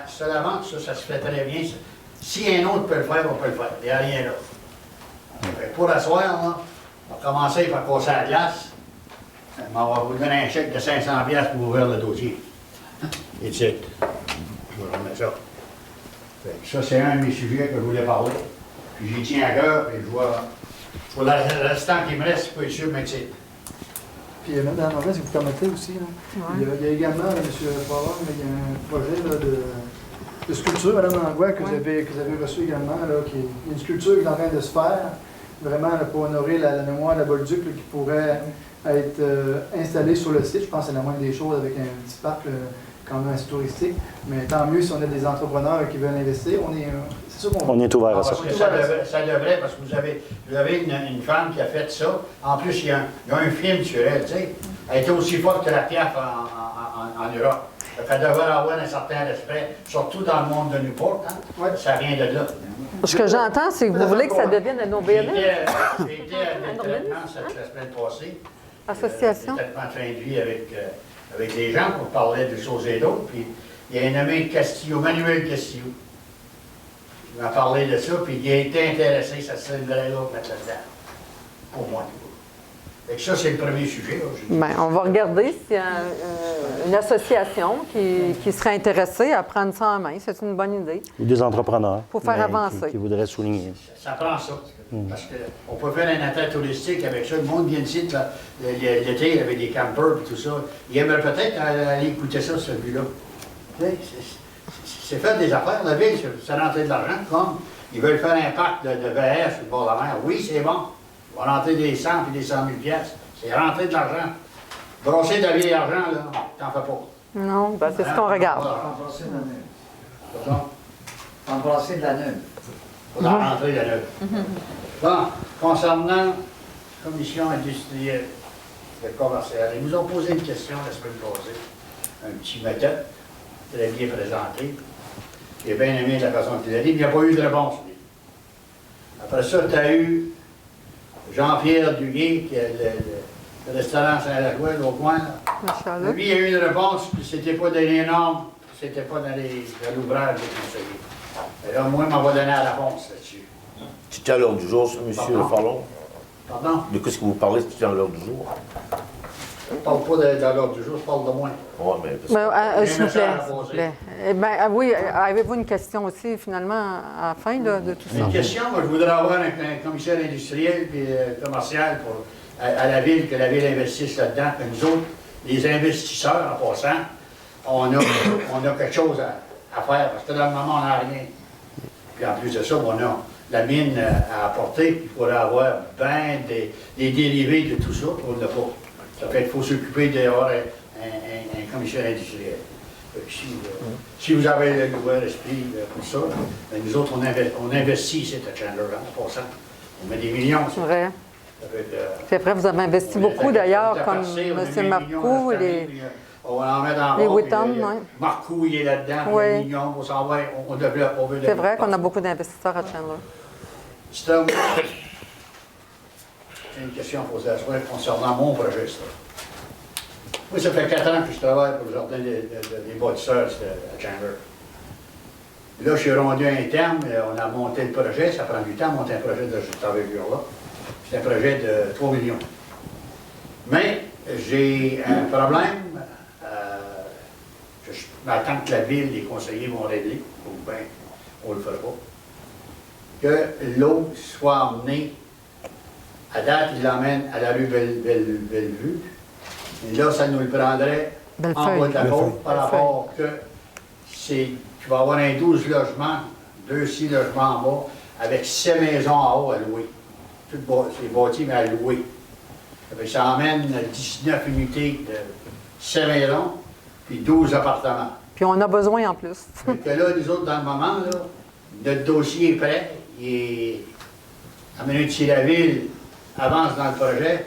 Ça, la vente, ça se fait très bien. Si un autre peut le faire, on peut le faire. Il n'y a rien là. Pour asseoir, là, on va commencer par passer à la glace. On va vous donner un chèque de 500$ pour ouvrir le dossier. Et c'est. Je vous remets ça. Ça, c'est un de mes sujets que je voulais parler. Puis j'y tiens à cœur, et je vois. Pour le restant qui me reste, je peux être sûr, mais c'est. Puis Mme Norvège, si vous permettez aussi, là, il y a également, M. Poirot, il y a un projet là, de sculpture, Mme Langlois, que vous avez reçu également, là, il y a une sculpture qui est en train de se faire, vraiment là, pour honorer la mémoire de la Bolduc, là, qui pourrait être installée sur le site. Je pense que c'est la moindre des choses avec un petit parc quand même assez touristique. Mais tant mieux si on a des entrepreneurs qui veulent investir. C'est sûr qu'on On est ouvert à ça. Parce que ça devrait, parce que vous avez une femme qui a fait ça. En plus, il y a un film sur elle, tu sais. Elle était aussi forte que la Piaf en Europe. Elle devrait avoir un certain respect, surtout dans le monde de Newport. Hein? Ouais. Ça vient de là. Ce que j'entends, c'est que vous voulez que ça devienne un OBNL? J'ai été à des traitements la semaine passée. Association? Des traitements de fin de vie avec les gens pour parler de choses et d'autres. Puis il y a un nommé Castillo, Manuel Castillo. Il m'a parlé de ça, puis il a été intéressé, ça serait une vraie l'autre mettre là-dedans. Pour moi. Fait que ça, c'est le premier sujet. Là, on va regarder s'il y a une association qui serait intéressée à prendre ça en main. C'est une bonne idée. Ou des entrepreneurs. Pour faire avancer. Qui voudraient souligner. Ça prend ça. Parce qu'on peut faire un attrait touristique avec ça. Le monde vient ici, l'été, avec des campers et tout ça. Il aimerait peut-être aller écouter ça, celui-là. C'est faire des affaires. La ville, c'est rentrer de l'argent. Comme ils veulent faire un parc de VR sur le bord de la mer. Oui, c'est bon. On va rentrer des 100 et des 100 000 piastres. C'est rentrer de l'argent. Brosser de la vieille argent, là, t'en fais pas. Non, c'est ce qu'on regarde. Embrasser de la neuve. Pardon? Embrasser de la neuve. Pour la rentrée de la neuve. Bon, concernant la commission industrielle et commerciale, ils nous ont posé une question la semaine passée. Un petit méthode, très bien présenté. J'ai bien aimé la façon qu'il a dit, mais il n'y a pas eu de réponse. Lui. Après ça, tu as eu Jean-Pierre Duguay, qui est le restaurant Saint-Lacroix, au coin. Là. Lui, il a eu une réponse, puis c'était pas dans les normes, c'était pas dans l'ouvrage des conseillers. Et là, moi, il m'en va donner la réponse là-dessus. C'était à l'heure du jour, ça, M. Fallon? Pardon? De qu'est-ce que vous parlez, c'était à l'heure du jour? Je ne parle pas de l'heure du jour, je parle de moi. Oui, mais... S'il vous plaît. Oui, avez-vous une question aussi, finalement, à la fin de tout ça? Une question, moi, je voudrais avoir un commissaire industriel et commercial à la ville, que la ville investisse là-dedans. Puis nous autres, les investisseurs, en passant, on a quelque chose à faire, parce que dans le moment, on n'a rien. Puis en plus de ça, on a la mine à apporter, puis il faudrait avoir bien des dérivés de tout ça, on ne l'a pas. Ça fait qu'il faut s'occuper d'avoir un commissaire industriel. Si vous avez le nouvel esprit pour ça, bien, nous autres, on investit ici à Chandler, en passant. On met des millions. C'est vrai. Puis après, vous avez investi beaucoup d'ailleurs, comme M. Marcoux, on en met dans les Witton, oui. Marcoux, il est là-dedans, oui. des millions, on s'en va, on développe, on veut développer. C'est vrai qu'on a beaucoup d'investisseurs à Chandler. C'est une question posée à soi concernant mon projet, ça. Moi, ça fait 4 ans que je travaille pour le jardin des bâtisseurs à Chandler. Là, je suis rendu à un terme, on a monté le projet, ça prend du temps, monter un projet de cette envergure-là. C'est un projet de 3 millions. Mais j'ai un problème, je m'attends que la ville, les conseillers vont régler, ou bien on ne le fera pas, que l'eau soit emmenée À date, il l'emmène à la rue Bellevue. Et là, ça nous le prendrait en Bellefeuille. bas de la côte par rapport que tu vas avoir un 12 logements, 6 logements en bas, avec 7 maisons en haut à louer. C'est bâti, mais à louer. Ça emmène 19 unités de 7 maisons, puis 12 appartements. Puis on a besoin en plus. Fait que là, nous autres, dans le moment, là, notre dossier est prêt. À minute si la ville avance dans le projet,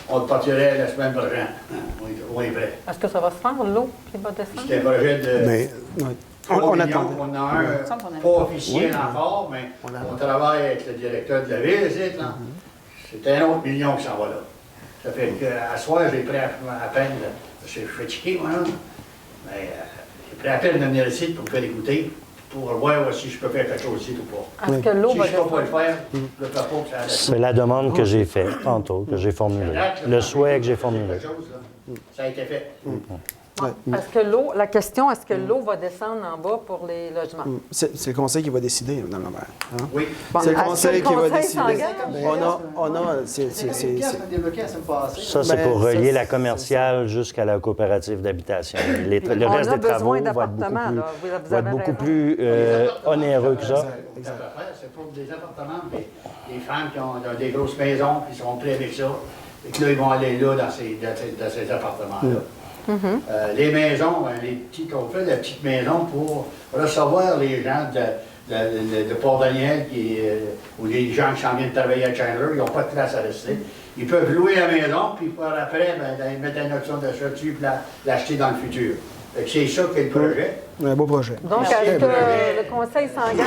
on le partirait la semaine prochaine. On est prêt. Est-ce que ça va se faire, l'eau, puis va descendre? C'est un projet de Mais 3 on millions. attend. On a un pas officiel encore, mais on travaille avec le directeur de la ville, ici, là. C'est un autre million qui s'en va là. Ça fait qu'à soir, j'ai pris à peine, là, parce que je suis fatigué, moi, là. Mais j'ai pris à peine de venir ici pour me faire écouter, pour voir si je peux faire quelque chose ici ou pas. Est-ce que l'eau Si va je ne peux pas descendre? le faire, je ne le fais pas, que ça C'est la demande que j'ai faite tantôt, que j'ai formulée. Le souhait que j'ai formulé. Quelque chose, là. Ça a été fait. Est-ce que l'eau, la question, est-ce que l'eau va descendre en bas pour les logements? C'est le conseil qui va décider, Mme la maire. Hein? Oui. Bon, C'est le est-ce que conseil le qui va conseil décider. s'engage? On a, c'est... débloqué la semaine passée. Ça, c'est Ben, pour relier ça, la commerciale jusqu'à la coopérative d'habitation. Le On reste a des travaux besoin va être beaucoup d'appartements, plus, là. Vous va être avez beaucoup raison. plus onéreux que ça. C'est pour des appartements, des femmes qui ont des grosses maisons, qui sont prêts avec ça. Et que là, ils vont aller là, dans ces appartements-là. Les maisons, on fait des petites maisons pour recevoir les gens de Port-Daniel ou les gens qui s'en viennent travailler à Chandler, ils n'ont pas de place à rester. Ils peuvent louer la maison, puis après, mettre une option d'achat dessus, puis l'acheter dans le futur. Fait que c'est ça qu'est le projet. Un beau projet. Donc, est-ce que le conseil s'engage?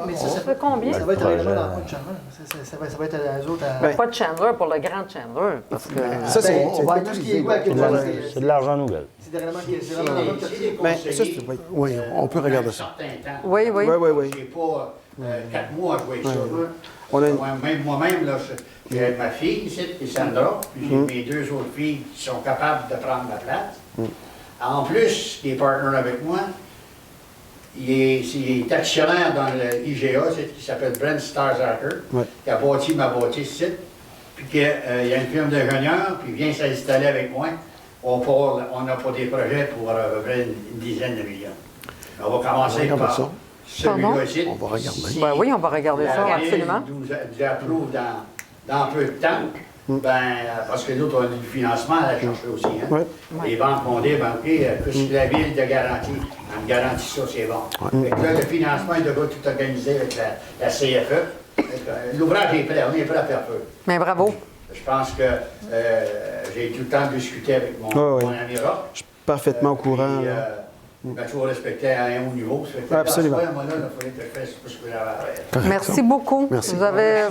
Mais ça, Ça fait combien? ça va être un règlement dans le coin de Chandler. Ça va être à eux autres à... Ben, Pas de Chandler pour le grand Chandler, parce que... Ça, c'est... on va tout ce qui est quoi, C'est de l'argent nouvelle. c'est des règlements qui c'est vraiment dans le Mais ça, c'est... Oui. oui, on peut regarder ça. Oui, oui. Oui, oui, oui. J'ai pas 4 mois à jouer avec ça. Là. On a une- Moi-même, là, j'ai ma fille ici, qui est Sandra, puis j'ai mes 2 autres filles qui sont capables de prendre ma place. En plus, qui est partner avec moi, il est actionnaire dans le IGA, qui s'appelle Brent Starzacker, Ouais. qui a bâti ma bâtisse ici, puis qu'il y a une firme d'ingénieurs, puis il vient s'installer avec moi. On a pas des projets pour à peu près une dizaine de millions. On va commencer regarder par ça. Pardon? celui-là ici. On va regarder. Si Ben oui, on va regarder ça, la ville absolument. nous approuve dans peu de temps. Parce que nous, on a du financement à la chercher aussi. Hein? Ouais. Les banques vont dire, OK, que si la ville de garantie, elle me garantit ça, c'est bon. Fait que là, le financement, il devra tout organiser avec la CFE. L'ouvrage est prêt, on est prêt à faire feu. Mais bravo. Je pense que j'ai tout le temps discuté avec mon ami Rock. Je suis parfaitement au courant. Puis, là. toujours respecté à un haut niveau. Ça fait que Absolument. là, moi, là, il fallait que je fasse ce que j'avais à faire. Merci beaucoup. Merci.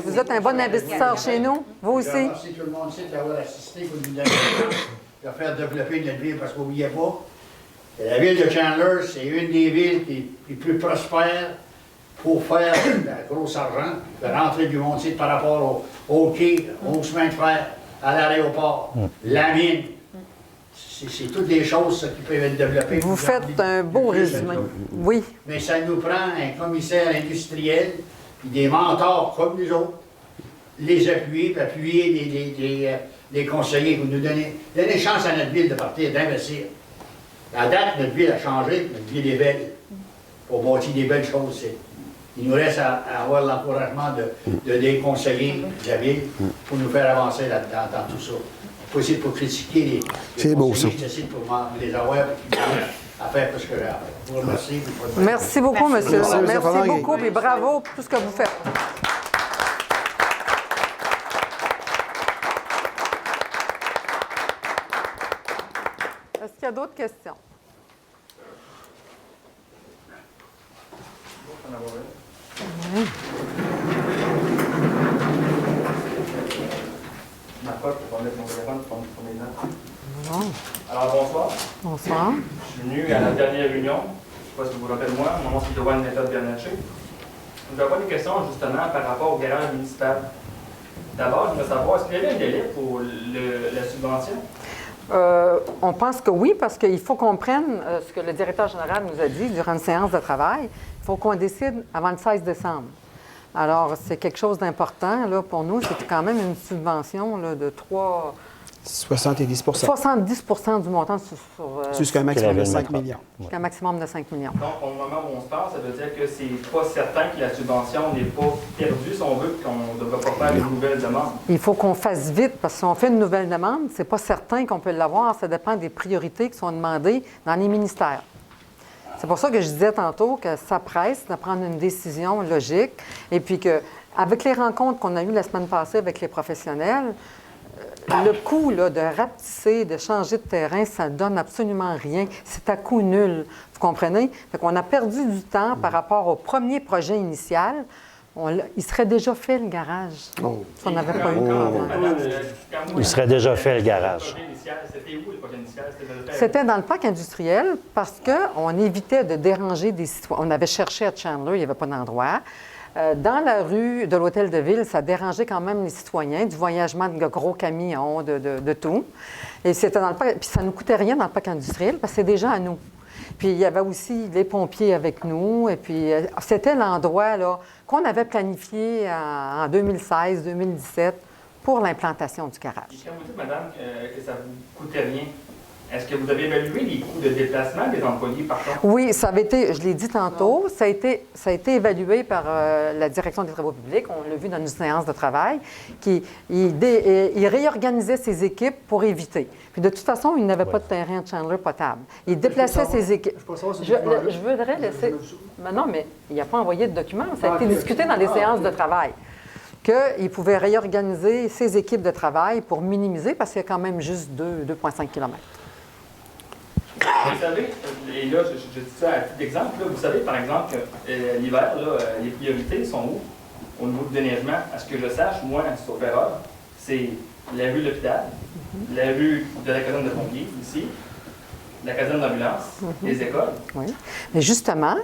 Vous êtes un bon investisseur chez nous, vous Je aussi. remercie tout le monde ici d'avoir assisté pour nous donner le temps de faire développer notre ville, parce qu'oubliez pas, que la ville de Chandler, c'est une des villes qui est plus prospère pour faire de la grosse argent, de rentrer du monde ici par rapport au quai, au chemin de fer, à l'aéroport, la mine. C'est toutes des choses ça, qui peuvent être développées. Vous faites un beau résumé. Oui. Mais ça nous prend un commissaire industriel, puis des mentors comme nous autres, les appuyer, puis appuyer les conseillers pour nous donner chance à notre ville de partir, d'investir. À date, notre ville a changé, notre ville est belle, pour bâtir des belles choses. Il nous reste à avoir l'encouragement de des conseillers de la ville pour nous faire avancer dans tout ça. Pas essayer pour critiquer les C'est beau, conseillers, ça. j'essaie pour les avoir et puis à faire ce que j'ai à faire. Je vous remercie. Merci beaucoup, monsieur. Merci, M. Merci Favre. beaucoup et bravo pour tout ce que vous faites. Est-ce qu'il y a d'autres questions? Ma pote pour mettre mon téléphone pour mes notes. Bon. Alors bonsoir, Bonsoir. je suis venu à la dernière réunion. Je ne sais pas si vous vous rappelez de moi, mon nom c'est Yoann Méthode Bernatchez. Je vais avoir des questions justement par rapport au garage municipal. D'abord, je veux savoir, est-ce qu'il y avait un délai pour la subvention? On pense que oui, parce qu'il faut qu'on prenne ce que le directeur général nous a dit durant une séance de travail. Il faut qu'on décide avant le 16 décembre. Alors, c'est quelque chose d'important là, pour nous. C'est quand même une subvention là, de 70 70 du montant jusqu'à un maximum de 5 millions. jusqu'à un maximum de 5 millions. Donc, au moment où on se parle, ça veut dire que c'est pas certain que la subvention n'est pas perdue, si on veut, qu'on ne devra pas faire une nouvelle demande. Il faut qu'on fasse vite, parce que si on fait une nouvelle demande, c'est pas certain qu'on peut l'avoir. Ça dépend des priorités qui sont demandées dans les ministères. C'est pour ça que je disais tantôt que ça presse de prendre une décision logique et puis qu'avec les rencontres qu'on a eues la semaine passée avec les professionnels, le coût là, de rapetisser, de changer de terrain, ça ne donne absolument rien. C'est à coût nul. Vous comprenez? Fait qu'on a perdu du temps par rapport au premier projet initial. Il serait déjà fait, le garage. Si on n'avait pas eu de problème. Il serait déjà fait, le garage. C'était où le projet initial? C'était dans le parc industriel parce qu'on évitait de déranger des citoyens. On avait cherché à Chandler, il n'y avait pas d'endroit. Dans la rue de l'Hôtel de Ville, ça dérangeait quand même les citoyens, du voyagement de gros camions, de tout. Et c'était dans le parc, puis ça ne nous coûtait rien dans le parc industriel parce que c'est déjà à nous. Puis il y avait aussi les pompiers avec nous. Et puis c'était l'endroit là, qu'on avait planifié en 2016-2017 pour l'implantation du garage. Et quand vous dites, madame, que ça ne vous coûtait rien, est-ce que vous avez évalué les coûts de déplacement des employés par contre? Oui, ça avait été, je l'ai dit tantôt, ça a été évalué par la Direction des travaux publics. On l'a vu dans une séance de travail, il réorganisait ses équipes pour éviter. Puis de toute façon, il n'avait pas de terrain de Chandler potable. Il déplaçait ses équipes. Je voudrais laisser... Mais non, mais il n'a pas envoyé de documents. Ça a été discuté dans les séances de travail. Qu'il pouvait réorganiser ses équipes de travail pour minimiser, parce qu'il y a quand même juste 2,5 km. Vous savez, et là, je dis ça à titre d'exemple, vous savez, par exemple, que l'hiver, les priorités sont où? Au niveau du déneigement, à ce que je sache, moi, sauf erreur, c'est la rue de l'hôpital, la rue de la caserne de pompiers, ici, la caserne d'ambulance, les écoles. Oui. Mais justement,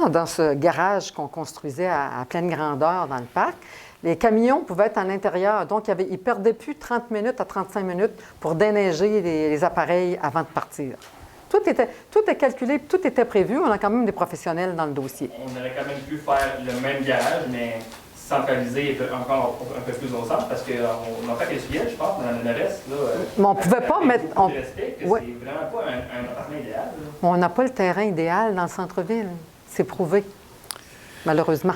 dans ce garage qu'on construisait à pleine grandeur dans le parc, les camions pouvaient être à l'intérieur. Donc, ils ne perdaient plus 30 minutes à 35 minutes pour déneiger les appareils avant de partir. Tout est calculé, tout était prévu. On a quand même des professionnels dans le dossier. On aurait quand même pu faire le même garage, mais centralisé encore un peu plus au centre, parce qu'on a fait les sujets, je pense, dans le reste. Là, mais on ne pouvait pas mettre... C'est vraiment pas un appartement idéal. Là. On n'a pas le terrain idéal dans le centre-ville. C'est prouvé, malheureusement.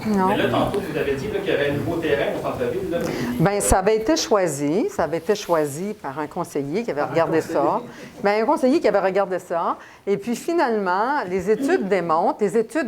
Non. Mais là, tantôt, vous avez dit qu'il y avait un nouveau terrain au centre-ville. Bien, ça avait été choisi. Ça avait été choisi par un conseiller qui avait regardé ça. Bien, un conseiller qui avait regardé ça. Et puis, finalement, les études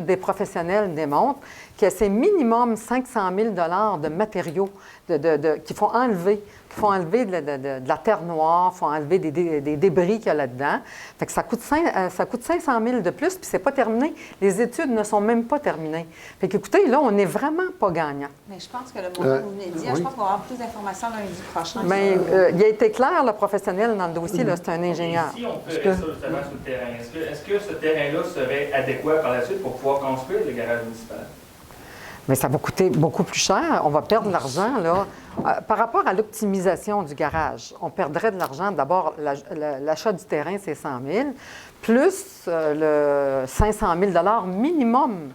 des professionnels démontrent que c'est minimum 500 000 $ de matériaux qu'il faut enlever. Il faut enlever de la terre noire, il faut enlever des débris qu'il y a là-dedans. Fait que ça coûte 500 000 de plus, puis c'est pas terminé. Les études ne sont même pas terminées. Fait qu'écoutez, là, on n'est vraiment pas gagnant. Mais je pense que le montant que vous venez de dire, je pense qu'on va avoir plus d'informations lundi prochain. Bien, il a été clair, le professionnel dans le dossier, c'est un ingénieur. Et si on ferait ça justement sur le terrain, est-ce que ce terrain-là serait adéquat par la suite pour pouvoir construire le garage municipal? Mais ça va coûter beaucoup plus cher. On va perdre de l'argent, là. Par rapport à l'optimisation du garage, on perdrait de l'argent. D'abord, l'achat du terrain, c'est 100 000 plus le 500 000 $ minimum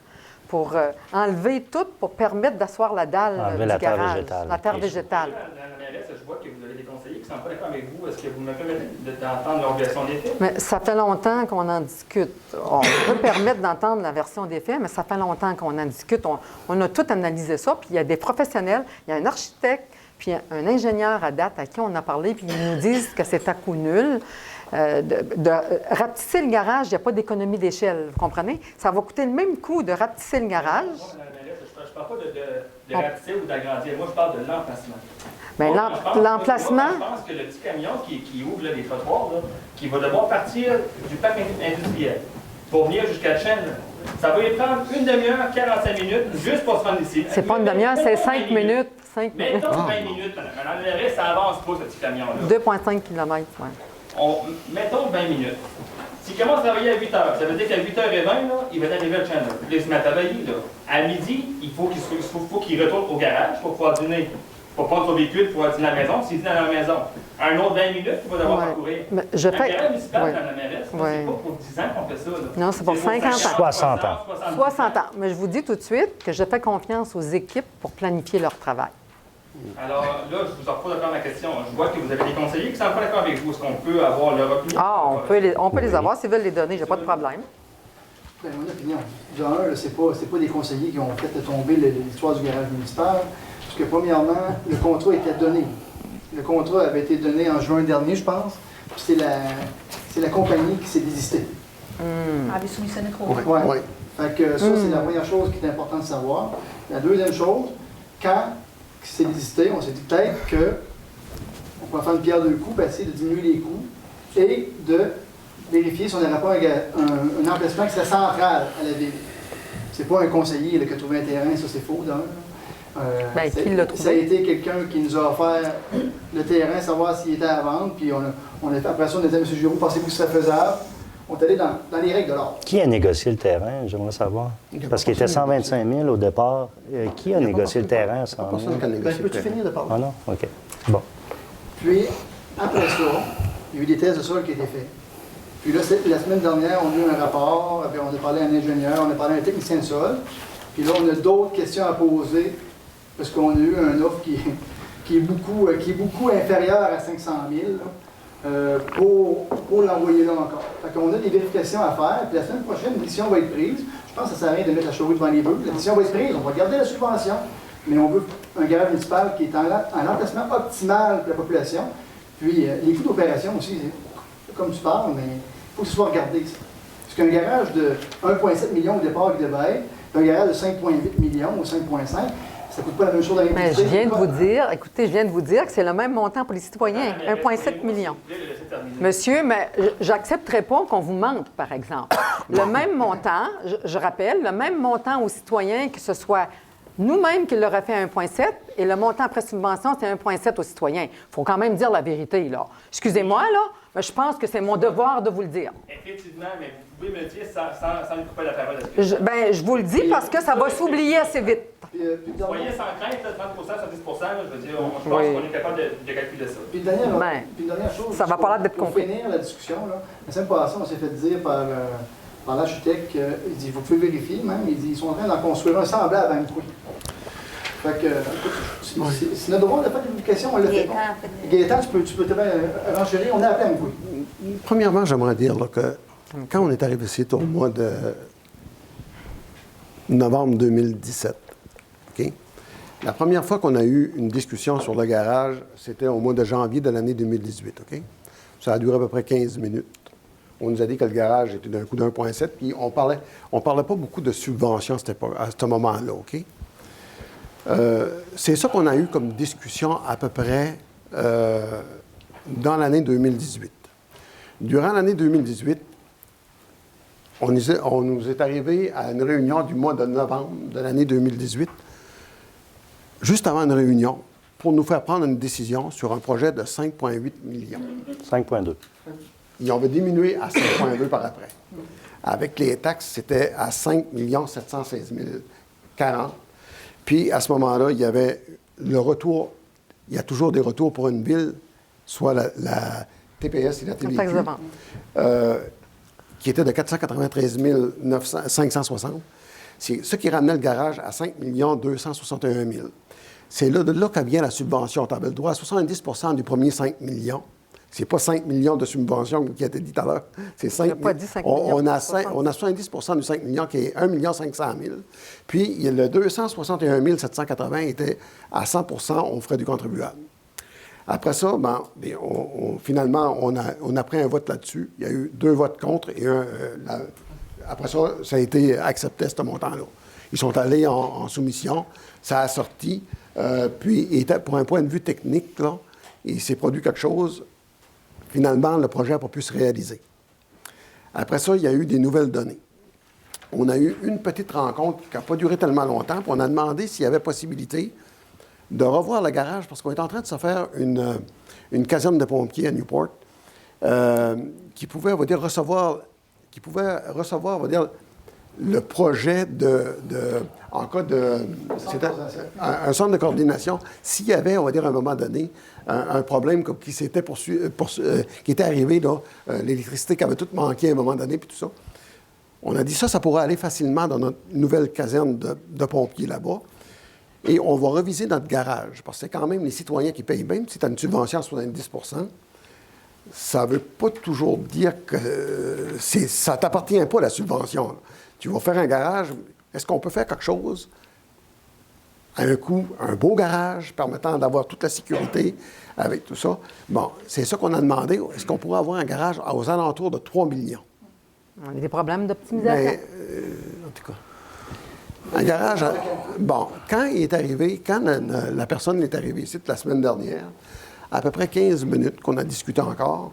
pour enlever tout, pour permettre d'asseoir la dalle du garage. La terre végétale. Je vois que vous avez des conseillers qui ne sont pas d'accord avec vous. Est-ce que vous me permettez d'entendre leur version des faits? Mais ça fait longtemps qu'on en discute. On peut permettre d'entendre la version des faits, mais ça fait longtemps qu'on en discute. On a tout analysé ça, puis il y a des professionnels, il y a un architecte, puis un ingénieur à date à qui on a parlé, puis ils nous disent que c'est à coût nul. De rapetisser le garage, il n'y a pas d'économie d'échelle, vous comprenez? Ça va coûter le même coût de rapetisser le garage. Je ne parle pas de rapetisser ou d'agrandir. Moi, je parle de l'emplacement. Bien, l'emplacement... Je pense que le petit camion qui ouvre là, les trottoirs, là, qui va devoir partir du parc industriel pour venir jusqu'à Chen, ça va lui prendre une demi-heure, 45 minutes, juste pour se rendre ici. C'est pas une demi-heure, c'est 5 minutes. 5 minutes. Mettons 20 minutes. Maintenant, le reste, ça avance pas, ce petit camion-là. 2,5 km, oui. Mettons 20 minutes. S'il commence à travailler à 8 h, ça veut dire qu'à 8h20, là, il va arriver à Chandler. Puis il se met à travailler. Là. À midi, il faut qu'il retourne au garage pour pouvoir dîner pour prendre son véhicule pour dîner à la maison. S'il dîne à la maison, un autre 20 minutes, il va devoir Ouais. parcourir. Mais je Un fais- garage municipal ouais. dans la mairesse, Ouais. c'est pas pour 10 ans qu'on fait ça. Là. Non, c'est pour 50 ans. 60 ans. 60 ans. Mais je vous dis tout de suite que je fais confiance aux équipes pour planifier leur travail. Alors là, je vous en repose encore ma question. Je vois que vous avez des conseillers qui ne sont pas d'accord avec vous. Est-ce qu'on peut avoir leur opinion? Ah, on peut les avoir s'ils veulent les donner, j'ai pas de problème. Ben, mon opinion. De un, c'est pas des conseillers qui ont fait tomber l'histoire du garage municipal. Parce que, premièrement, le contrat était donné. Le contrat avait été donné en juin dernier, je pense. Puis c'est la compagnie qui s'est désistée. Avait soumissionné trop Ouais. vite. Ouais. Fait que ça, c'est la première chose qui est importante de savoir. La deuxième chose, quand c'est désisté, on s'est dit peut-être qu'on pourrait faire une pierre deux coups, puis essayer de diminuer les coûts et de vérifier si on n'aurait pas un emplacement qui serait central à la ville. C'est pas un conseiller là, qui a trouvé un terrain, ça c'est faux d'un. Ben, qui l'a trouvé? Ça a été quelqu'un qui nous a offert le terrain, savoir s'il était à vendre, puis on a fait, après ça, on a dit à M. Giroux, pensez-vous que ce serait faisable? On est allé dans les règles de l'ordre. Qui a négocié le terrain, j'aimerais savoir? Parce qu'il était 125 000 au départ. Qui a négocié le terrain à 100 000? Personne qui a Ben, négocié le peux-tu terrain. finir de parler? Ah non? OK. Bon. Puis, après ça, il y a eu des tests de sol qui ont été faits. Puis là, la semaine dernière, on a eu un rapport, puis on a parlé à un ingénieur, on a parlé à un technicien de sol. Puis là, on a d'autres questions à poser, parce qu'on a eu un offre qui est beaucoup inférieur à 500 000 là, pour l'envoyer là encore. Fait qu'on a des vérifications à faire, puis la semaine prochaine, une décision va être prise. Je pense que ça sert à rien de mettre la charrue devant les bœufs. La décision va être prise, on va garder la subvention, mais on veut un garage municipal qui est en emplacement optimal pour la population. Puis les coûts d'opération aussi, comme tu parles, mais il faut que ce soit regardé. Ça. Parce qu'un garage de 1,7 million au départ qui devait être, un garage de 5,8 millions ou 5,5, ça ne coûte pas la même chose à Mais l'industrie. je viens de vous dire, écoutez, je viens de vous dire que c'est le même montant pour les citoyens, 1,7 million. Monsieur, mais j'accepterai pas qu'on vous mente, par exemple. Le même montant, je rappelle, le même montant aux citoyens, que ce soit nous-mêmes qui l'aurait fait à 1,7 et le montant après subvention, c'est 1,7 aux citoyens. Il faut quand même dire la vérité, là. Excusez-moi, là, mais je pense que c'est mon devoir de vous le dire. Effectivement, mais vous pouvez me le dire sans lui couper la parole. Je vous le dis parce que ça va s'oublier assez vite. Puis, Vous voyez, sans crainte, là, 30 70 là, je veux dire, je pense Oui. qu'on est capable de calculer ça. Puis Ben, une dernière chose, ça va pas l'air d'être pour compris. finir la discussion, là, la semaine passée, on s'est fait dire par l'architecte qu'il dit, vous pouvez vérifier même, il dit, ils sont en train d'en construire un semblable à Amqui. Fait que, écoute, c'est notre devoir de faire des publications, on l'a fait. Gaëtan, tu peux te renchérir, on a appelé Amqui. Premièrement, j'aimerais dire là, que quand on est arrivé ici au mois de novembre 2017, OK? La première fois qu'on a eu une discussion sur le garage, c'était au mois de janvier de l'année 2018, OK? Ça a duré à peu près 15 minutes. On nous a dit que le garage était d'un coût de 1,7, puis on parlait pas beaucoup de subventions à ce moment-là, OK? C'est ça qu'on a eu comme discussion à peu près dans l'année 2018. Durant l'année 2018, on nous est arrivé à une réunion du mois de novembre de l'année 2018, juste avant une réunion, pour nous faire prendre une décision sur un projet de 5,8 millions. 5,2. Ils ont diminué à 5,2 par après. Avec les taxes, c'était à 5 716 040. Puis, à ce moment-là, il y avait le retour. Il y a toujours des retours pour une ville, soit la TPS et la TVQ, taxe de vente. qui était de 493 560. C'est ce qui ramenait le garage à 5 261 000. C'est là que vient la subvention. Tu avais le droit à 70 du premier 5 millions. C'est pas 5 millions de subventions qui a été dit tout à l'heure. C'est 5 pas dit 5 millions. on a 70 du 5 millions qui est 1 500 000. Puis, le 261 780 était à 100 aux frais du contribuable. Après ça, finalement, on a pris un vote là-dessus. Il y a eu 2 votes contre et après ça, ça a été accepté, ce montant-là. Ils sont allés en soumission. Ça a sorti. Puis, pour un point de vue technique, là, il s'est produit quelque chose. Finalement, le projet n'a pas pu se réaliser. Après ça, il y a eu des nouvelles données. On a eu une petite rencontre qui n'a pas duré tellement longtemps, puis on a demandé s'il y avait possibilité de revoir le garage, parce qu'on est en train de se faire une caserne de pompiers à Newport qui pouvait, recevoir, le projet en cas de... C'était un centre de coordination. S'il y avait, on va dire, à un moment donné, un problème qui était arrivé, là, l'électricité qui avait tout manqué à un moment donné, puis tout ça, on a dit ça pourrait aller facilement dans notre nouvelle caserne de pompiers là-bas. Et on va reviser notre garage, parce que c'est quand même les citoyens qui payent, même si tu as une subvention à 70 %, ça ne veut pas toujours dire que ça ne t'appartient pas, la subvention. Là. Tu vas faire un garage, est-ce qu'on peut faire quelque chose à un coût, un beau garage, permettant d'avoir toute la sécurité avec tout ça? Bon, c'est ça qu'on a demandé. Est-ce qu'on pourrait avoir un garage aux alentours de 3 millions? On a des problèmes d'optimisation. Mais, en tout cas, un garage... Bon, quand il est arrivé, quand la personne est arrivée ici la semaine dernière, à peu près 15 minutes qu'on a discuté encore,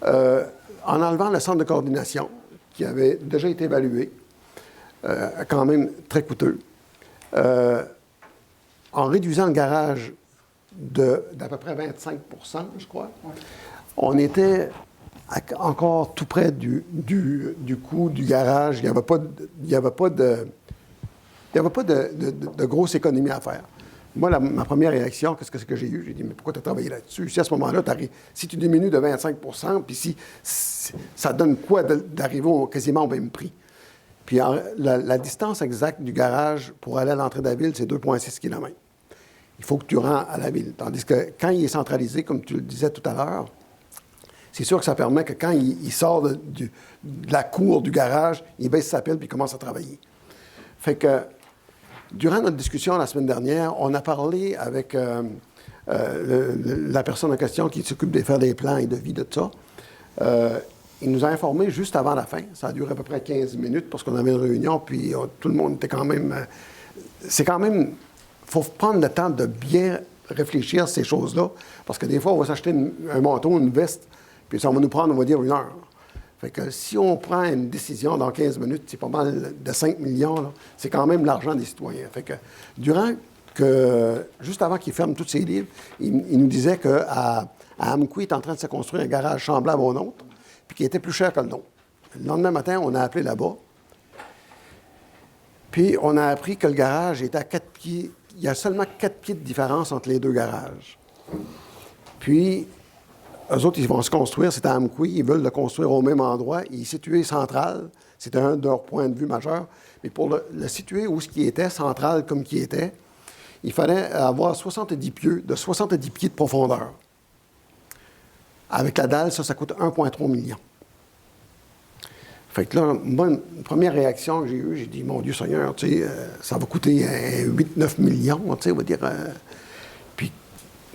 en enlevant le centre de coordination, qui avait déjà été évalué, quand même très coûteux, en réduisant le garage d'à peu près 25 % je crois, on était encore tout près du coût du garage. Il n'y avait pas de grosse économie à faire. Moi, ma première réaction, qu'est-ce que j'ai eu? J'ai dit, mais pourquoi tu as travaillé là-dessus? Si à ce moment-là, si tu diminues de 25 % puis si ça donne quoi d'arriver quasiment au même prix? Puis la distance exacte du garage pour aller à l'entrée de la ville, c'est 2,6 km. Il faut que tu rentres à la ville. Tandis que quand il est centralisé, comme tu le disais tout à l'heure, c'est sûr que ça permet que quand il sort de la cour du garage, il baisse sa pile puis il commence à travailler. Fait que durant notre discussion la semaine dernière, on a parlé avec la personne en question qui s'occupe de faire des plans et de vie de tout ça. Il nous a informé juste avant la fin. Ça a duré à peu près 15 minutes parce qu'on avait une réunion, puis tout le monde était quand même... c'est quand même... Il faut prendre le temps de bien réfléchir à ces choses-là, parce que des fois, on va s'acheter un manteau, une veste, puis ça va nous prendre, on va dire, 1 heure. Fait que si on prend une décision dans 15 minutes, c'est pas mal de 5 millions, là, c'est quand même l'argent des citoyens. Fait que juste avant qu'il ferme tous ses livres, il nous disait qu'à Amqui, il est en train de se construire un garage semblable au nôtre, puis qui était plus cher que le nôtre. Le lendemain matin, on a appelé là-bas, puis on a appris que le garage était à 4 pieds. Il y a seulement 4 pieds de différence entre les deux garages. Puis, eux autres, ils vont se construire, c'est à Amqui, ils veulent le construire au même endroit. Il est situé central, c'était un de leurs points de vue majeurs. Mais pour le situer où ce qui était, central comme qui était, il fallait avoir 70 pieds de profondeur. Avec la dalle, ça coûte 1,3 million. Fait que là, moi, une première réaction que j'ai eue, j'ai dit, mon Dieu Seigneur, tu sais, ça va coûter 8-9 millions, tu sais, on va dire. Puis,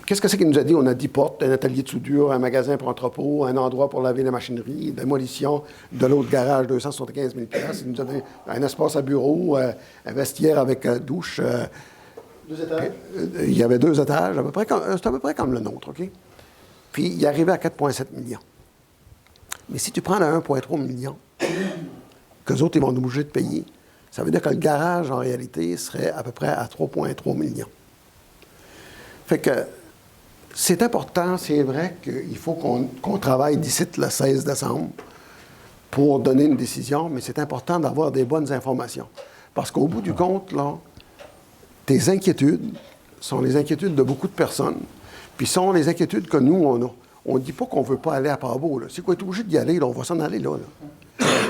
qu'est-ce que c'est qu'il nous a dit? On a 10 portes, un atelier de soudure, un magasin pour entrepôt, un endroit pour laver la machinerie, démolition de l'autre garage, 275 000 $. Il nous a donné un espace à bureau, un vestiaire avec douche. 2 étages? Il y avait 2 étages, c'est à peu près comme le nôtre, OK? Puis, il est arrivé à 4,7 millions. Mais si tu prends le 1,3 million, qu'eux autres, ils vont nous bouger de payer, ça veut dire que le garage, en réalité, serait à peu près à 3,3 millions. Fait que c'est important, c'est vrai qu'il faut qu'on travaille d'ici le 16 décembre pour donner une décision, mais c'est important d'avoir des bonnes informations. Parce qu'au bout du compte, là, tes inquiétudes sont les inquiétudes de beaucoup de personnes, puis sont les inquiétudes que nous, on a. On ne dit pas qu'on ne veut pas aller à Pabot. Si on est obligé d'y aller, là, on va s'en aller là.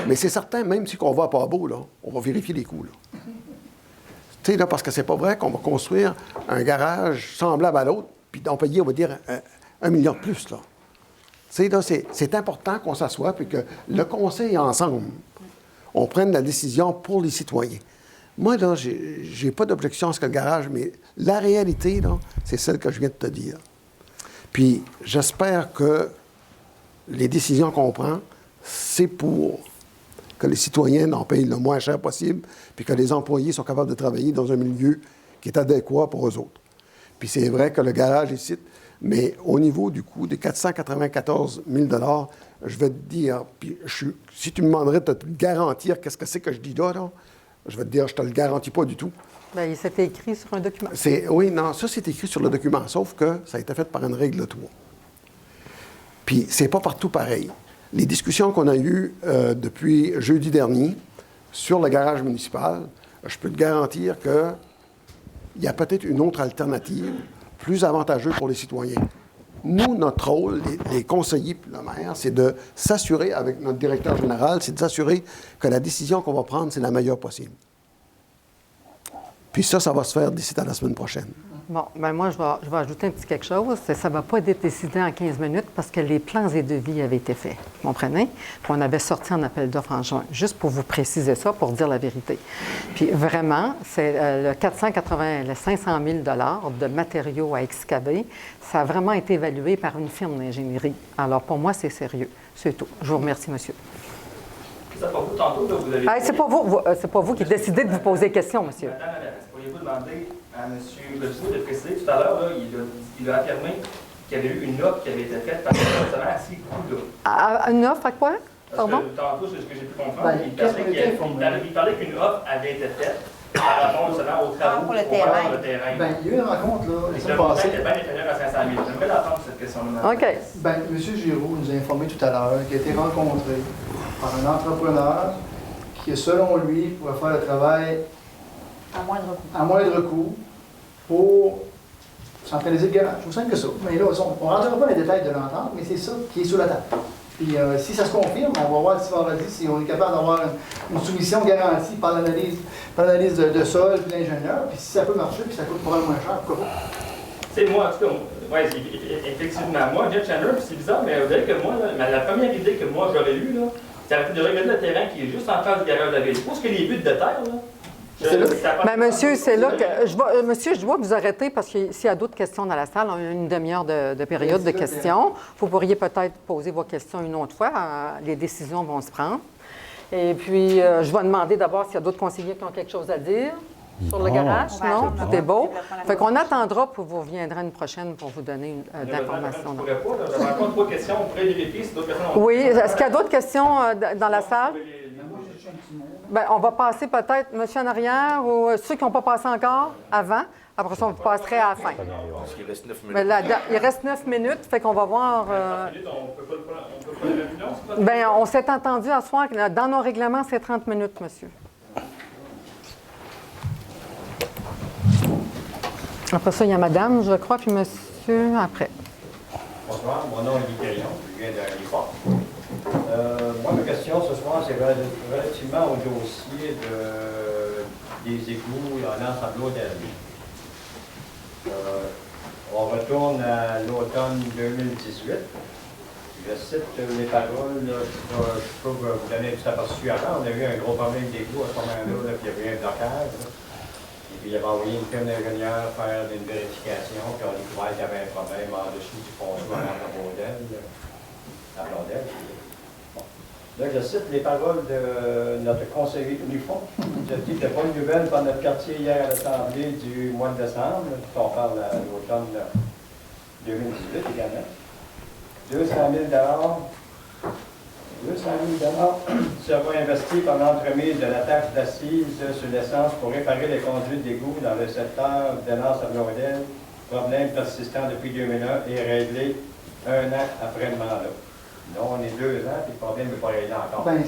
Mais c'est certain, même si on va à Pabot, là, on va vérifier les coûts. Tu sais, là, parce que c'est pas vrai qu'on va construire un garage semblable à l'autre, puis on paye, on va dire, 1 million de plus. Là. Tu sais, là, c'est important qu'on s'assoie, puis que le conseil ensemble, on prenne la décision pour les citoyens. Moi, là, j'ai pas d'objection à ce que le garage, mais la réalité, là, c'est celle que je viens de te dire. Puis, j'espère que les décisions qu'on prend, c'est pour que les citoyens en payent le moins cher possible, puis que les employés sont capables de travailler dans un milieu qui est adéquat pour eux autres. Puis, c'est vrai que le garage est ici, mais au niveau du coût des 494 000 $, je vais te dire, puis si tu me demanderais de te garantir qu'est-ce que c'est que je dis là, je vais te dire, je te le garantis pas du tout. Bien, c'était écrit sur un document. Oui, non, ça, c'est écrit sur le document, sauf que ça a été fait par une règle 3. Puis, c'est pas partout pareil. Les discussions qu'on a eues depuis jeudi dernier, sur le garage municipal, je peux te garantir qu'il y a peut-être une autre alternative plus avantageuse pour les citoyens. Nous, notre rôle, les conseillers puis le maire, c'est de s'assurer avec notre directeur général, c'est de s'assurer que la décision qu'on va prendre, c'est la meilleure possible. Puis ça va se faire d'ici à la semaine prochaine. Bon, bien moi, je vais ajouter un petit quelque chose. Ça ne va pas être décidé en 15 minutes parce que les plans et devis avaient été faits. Vous comprenez? Puis on avait sorti un appel d'offres en juin, juste pour vous préciser ça, pour dire la vérité. Puis vraiment, c'est le 500 000 de matériaux à excaver. Ça a vraiment été évalué par une firme d'ingénierie. Alors, pour moi, c'est sérieux. C'est tout. Je vous remercie, monsieur. C'est pas vous, tantôt, là, vous avez... Hey, c'est pas vous qui décidez de vous poser des questions, monsieur. Madame, pourriez-vous demander à M. Godbout de préciser tout à l'heure, là, il a affirmé qu'il y avait eu une offre qui avait été faite par le fonctionnaire à ces coûts-là. Une offre à quoi? Pardon? Parce que tantôt, c'est ce que j'ai pu comprendre. Il parlait qu'une offre avait été faite par rapport justement aux travaux pour le terrain. Bien, il y a eu une rencontre, là, la Le semaine montant passée. était bien inférieur à 500 000. J'aimerais l'entendre, cette question-là. OK. Bien, M. Giroux nous a informé tout à l'heure qu'il a été rencontré par un entrepreneur qui, selon lui, pourrait faire le travail À moindre coût. pour centraliser le garage. Aussi simple que ça. Mais là, on ne rentrera pas dans les détails de l'entente, mais c'est ça qui est sur la table. Puis si ça se confirme, on va voir si vendredi si on est capable d'avoir une soumission garantie par l'analyse de sol puis l'ingénieur. Puis si ça peut marcher, puis ça coûte probablement moins cher, pourquoi pas? C'est moi, en tout cas, ouais, effectivement, moi, Jeff Chandler, puis c'est bizarre, mais vous savez que moi, là, la première idée que moi j'aurais eue, là, c'est de regarder le terrain qui est juste en face du garage de la ville. Où est-ce que les buts de terre, là? Bien, monsieur, c'est là que monsieur, je dois vous arrêter parce que s'il y a d'autres questions dans la salle, on a une demi-heure de période de questions. Vous pourriez peut-être poser vos questions une autre fois. Les décisions vont se prendre. Et puis, je vais demander d'abord s'il y a d'autres conseillers qui ont quelque chose à dire sur le garage. Non, tout est beau. Fait qu'on attendra pour vous reviendrez une prochaine pour vous donner d'informations. Je ne pourrais pas, j'avais encore 3 questions. Vous pourrez les répéter si d'autres personnes ont... Oui, est-ce qu'il y a d'autres questions dans la salle? Bien, on va passer peut-être, monsieur en arrière, ou ceux qui n'ont pas passé encore, avant. Après ça, on vous passerait à la fin. Parce qu'il reste 9 minutes. Mais là, il reste 9 minutes, fait qu'on va voir... On peut pas le réunion, c'est pas... Bien, on s'est entendu à soir que dans nos règlements, c'est 30 minutes, monsieur. Après ça, il y a madame, je crois, puis monsieur après. Bonsoir, mon nom est Guy Carillon, je viens de Riffort. Moi, ma question ce soir, c'est relativement au dossier des égouts en ensemble d'année. On retourne à l'automne 2018. Je cite les paroles, là, je peux vous donner tout aperçu avant. On a eu un gros problème d'égouts à ce moment-là, puis il y avait un blocage. Et puis il avait envoyé une firme d'ingénieurs faire une vérification, puis on a découvert qu'il y avait un problème en dessous du pontoir à la Blondelle. Bon. Là, je cite les paroles de notre conseiller du fond. Je dis que pas une nouvelle par notre quartier hier à l'Assemblée du mois de décembre, on parle à l'automne 2018 également. 200 000 sera investi par l'entremise de la taxe d'assises sur l'essence pour réparer les conduites d'égout dans le secteur de Nance-à-Blondel. Problème persistant depuis 2001 et réglé 1 an après le mandat. Donc, on est 2 ans, puis le problème n'est pas réglé encore. Ben,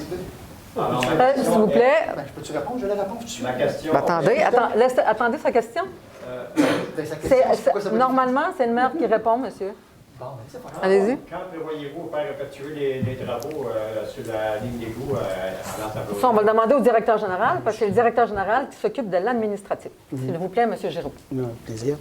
S'il vous plaît. Ben, je peux-tu répondre? Je la réponds tout de suite. Ma question... Attendez sa question. Ben, sa question, c'est pourquoi ça veut dire- Normalement, c'est le maire qui répond, monsieur. Bon, ben, c'est pas grave. Allez-y. Quand prévoyez-vous faire effectuer les travaux sur la ligne d'égout à l'ensemble? Ça, on va le demander au directeur général, parce que c'est le directeur général qui s'occupe de l'administratif. S'il vous plaît, monsieur Giroux. Plaisir.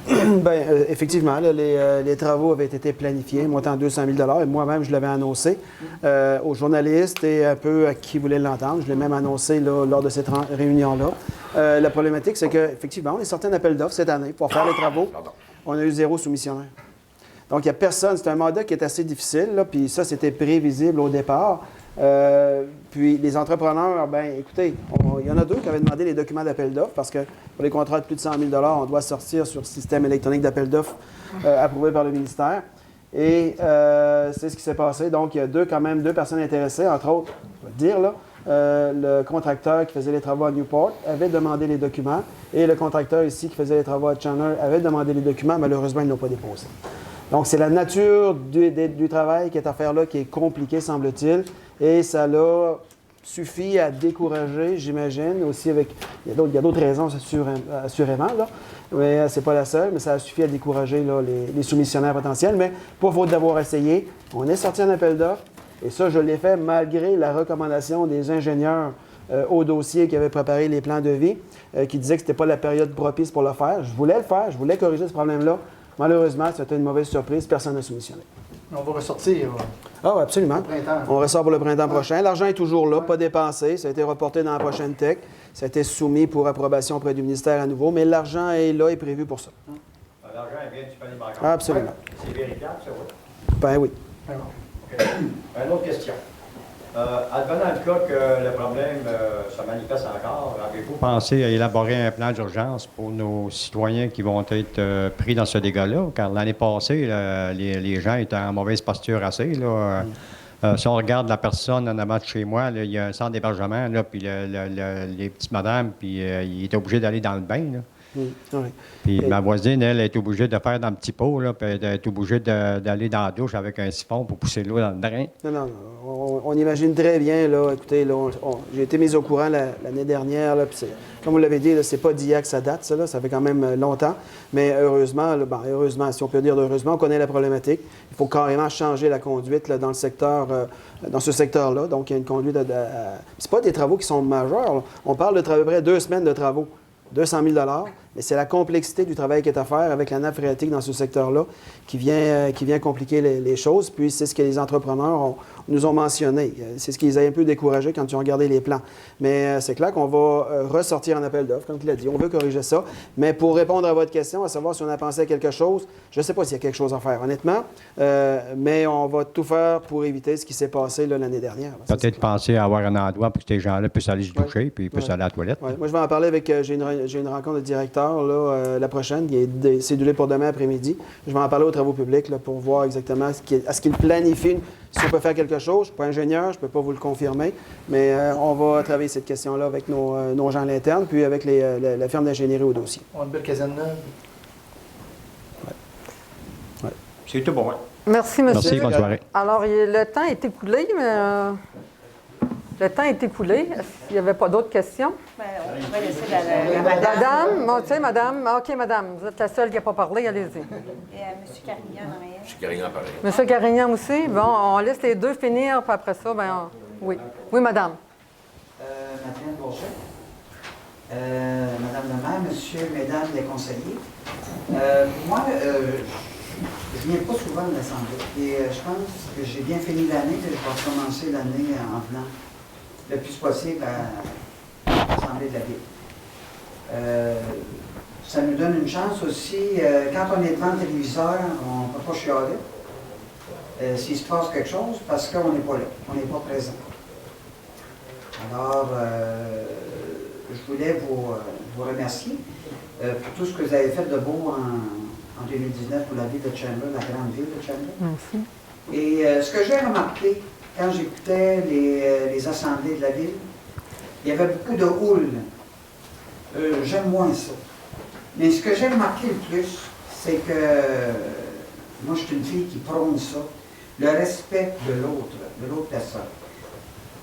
Bien, effectivement, là, les travaux avaient été planifiés, montant 200 000 et moi-même, je l'avais annoncé aux journalistes et un peu à qui voulait l'entendre. Je l'ai même annoncé là, lors de cette réunion-là. La problématique, c'est qu'effectivement, on est sorti un appel d'offres cette année pour faire les travaux. On a eu 0 soumissionnaire. Donc, il n'y a personne. C'est un mandat qui est assez difficile, là, puis ça, c'était prévisible au départ. Puis les entrepreneurs, bien, écoutez, il y en a 2 qui avaient demandé les documents d'appel d'offres parce que pour les contrats de plus de 100 000 on doit sortir sur le système électronique d'appel d'offres approuvé par le ministère. Et c'est ce qui s'est passé. Donc, il y a quand même deux personnes intéressées, entre autres, je vais dire, là, le contracteur qui faisait les travaux à Newport avait demandé les documents et le contracteur ici qui faisait les travaux à Chandler avait demandé les documents. Malheureusement, ils ne l'ont pas déposé. Donc, c'est la nature du travail qui est à faire là qui est compliquée, semble-t-il, et ça l'a suffit à décourager, j'imagine, aussi avec... Il y a d'autres raisons, assurément, là, mais c'est pas la seule, mais ça suffit à décourager là, les soumissionnaires potentiels. Mais pas faute d'avoir essayé, on est sorti en appel d'offres, et ça, je l'ai fait malgré la recommandation des ingénieurs au dossier qui avaient préparé les plans de vie, qui disaient que ce n'était pas la période propice pour le faire. Je voulais le faire, je voulais corriger ce problème-là. Malheureusement, c'était une mauvaise surprise, personne n'a soumissionné. On va ressortir. Ah, oui, absolument. Au printemps. On ressort pour le printemps prochain. L'argent est toujours là, pas dépensé. Ça a été reporté dans la prochaine TEC. Ça a été soumis pour approbation auprès du ministère à nouveau, mais l'argent est là et prévu pour ça. L'argent est bien disponible encore. Absolument. C'est véritable, ça, oui. Ben oui. OK. Une autre question. Advenant le cas que le problème se manifeste encore, avez-vous pensé à élaborer un plan d'urgence pour nos citoyens qui vont être pris dans ce dégât-là? Car l'année passée, les gens étaient en mauvaise posture assez. Là. Si on regarde la personne en avant de chez moi, là, il y a un centre d'hébergement, là, puis les petites madames, puis il est obligé d'aller dans le bain. Là. Oui. Puis ma voisine, elle, est obligée de faire dans le petit pot, là, puis elle est obligée d'aller dans la douche avec un siphon pour pousser l'eau dans le drain. Non. On imagine très bien, là, écoutez, là, j'ai été mis au courant l'année dernière, là, puis comme vous l'avez dit, c'est pas d'hier que ça date, ça fait quand même longtemps, mais heureusement, là, heureusement, si on peut dire heureusement, on connaît la problématique. Il faut carrément changer la conduite là, dans le secteur, dans ce secteur-là, donc il y a une conduite c'est pas des travaux qui sont majeurs, là. On parle de à peu près 2 semaines de travaux. 200 000 $, mais c'est la complexité du travail qui est à faire avec la nappe phréatique dans ce secteur-là qui vient compliquer les choses. Puis c'est ce que les entrepreneurs nous ont mentionné. C'est ce qui les a un peu découragés quand ils ont regardé les plans. Mais c'est clair qu'on va ressortir en appel d'offres, comme tu l'as dit. On veut corriger ça. Mais pour répondre à votre question, à savoir si on a pensé à quelque chose, je ne sais pas s'il y a quelque chose à faire, honnêtement. Mais on va tout faire pour éviter ce qui s'est passé l'année dernière. Peut-être penser à avoir un endroit pour que ces gens-là puissent aller se doucher puis puissent aller à la toilette. Ouais. Moi, je vais en parler avec... J'ai une rencontre de directeur là, la prochaine. Il est cédulé pour demain après-midi. Je vais en parler aux travaux publics là, pour voir exactement ce qu'il planifie. Si on peut faire quelque chose, je ne suis pas ingénieur, je ne peux pas vous le confirmer, mais on va travailler cette question-là avec nos gens à l'interne, puis avec la firme d'ingénierie au dossier. On a une belle caserne neuve. Ouais. C'est tout bon. Merci, monsieur. Merci, bonne soirée. Alors, le temps est écoulé, mais le temps est écoulé. S'il n'y avait pas d'autres questions? On va laisser la madame. Madame, bon, tu sais, madame. OK, madame, vous êtes la seule qui n'a pas parlé, allez-y. Et M. Carignan en arrière. M. Carignan, pareil. Monsieur Carignan aussi. Bon, on laisse les deux finir, puis après ça, oui. Oui, madame. Madame Bourget, Madame le maire, monsieur, mesdames les conseillers. Moi, je ne viens pas souvent de l'Assemblée. Et je pense que j'ai bien fini l'année, que je vais commencer l'année en venant le plus possible à l'Assemblée de la Ville. Ça nous donne une chance aussi, quand on est devant le téléviseur, on ne peut pas chialer s'il se passe quelque chose parce qu'on n'est pas là, on n'est pas présent. Alors, je voulais vous remercier pour tout ce que vous avez fait de beau en 2019 pour la ville de Chandler, la grande ville de Chandler. Merci. Et ce que j'ai remarqué quand j'écoutais les assemblées de la ville, il y avait beaucoup de houle. J'aime moins ça. Mais ce que j'ai remarqué le plus, c'est que moi, je suis une fille qui prône ça, le respect de l'autre personne.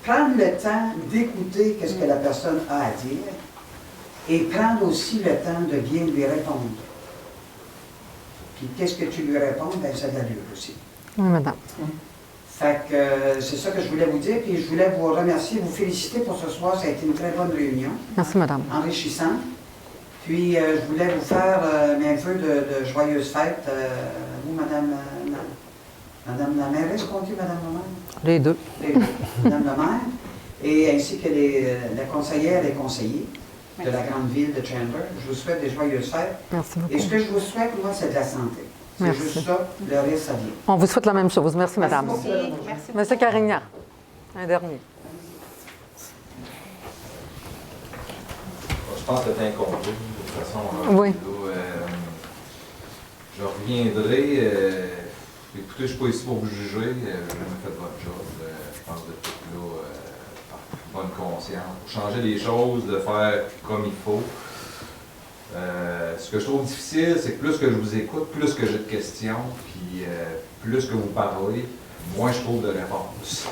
Prendre le temps d'écouter ce que la personne a à dire et prendre aussi le temps de bien lui répondre. Puis qu'est-ce que tu lui réponds? Bien, ça a de l'allure aussi. Oui, madame. Fait que c'est ça que je voulais vous dire, puis je voulais vous remercier, vous féliciter pour ce soir. Ça a été une très bonne réunion. Merci, madame. Enrichissante. Puis je voulais vous faire mes vœux de joyeuses fêtes. Vous, Madame la maire, est-ce qu'on dit Madame la maire? Les deux. Les deux. Madame la maire, et ainsi que la conseillère et les conseillers de la grande ville de Chandler. Je vous souhaite des joyeuses fêtes. Merci beaucoup. Et ce que je vous souhaite, moi, c'est de la santé. C'est Merci. juste ça, le reste, ça vient. On vous souhaite la même chose. Merci, madame. Merci. Merci. Monsieur Carignan, un dernier. Je pense que c'est incomplet, de toute façon. Oui. Je reviendrai. Écoutez, je ne suis pas ici pour vous juger. Vous avez jamais fait votre job. Je pense que tout là, par bonne conscience. Pour changer les choses, de faire comme il faut. Ce que je trouve difficile, c'est que plus que je vous écoute, plus que j'ai de questions, puis plus que vous parlez, moins je trouve de réponses.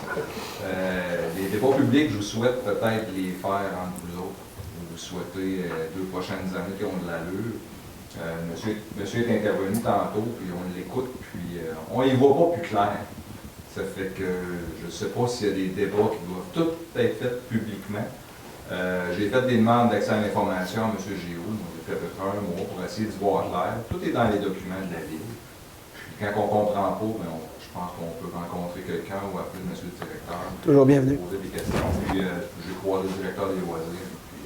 Les débats publics, je vous souhaite peut-être les faire entre vous autres. Vous souhaitez 2 prochaines années qui ont de l'allure. Monsieur est intervenu tantôt, puis on l'écoute, puis on y voit pas plus clair. Ça fait que je ne sais pas s'il y a des débats qui doivent tous être faits publiquement. J'ai fait des demandes d'accès à l'information à M. Géoul, j'ai fait à peu près 1 mois pour essayer d'y voir clair. Tout est dans les documents de la ville. Puis quand on ne comprend pas, je pense qu'on peut rencontrer quelqu'un ou appeler M. le directeur. Toujours bienvenu. Poser des questions. Puis j'ai croisé le directeur des loisirs, puis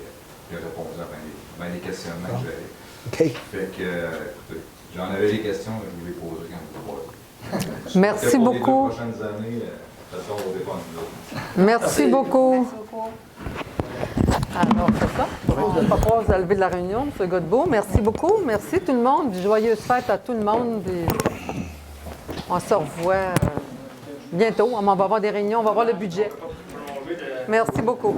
il a répondu à bien des questionnements que j'avais. OK. Fait que, écoutez, j'en avais des questions, je vous les poserai quand vous les croisez. Merci beaucoup. Pour les 2 prochaines années, ça va dépendre de nous. Merci beaucoup. Merci beaucoup. Alors, c'est ça. On propose à lever de la réunion, M. Godbout. Merci beaucoup. Merci tout le monde. Joyeuses fêtes à tout le monde. Puis on se revoit bientôt. On va avoir des réunions, on va voir le budget. Merci beaucoup.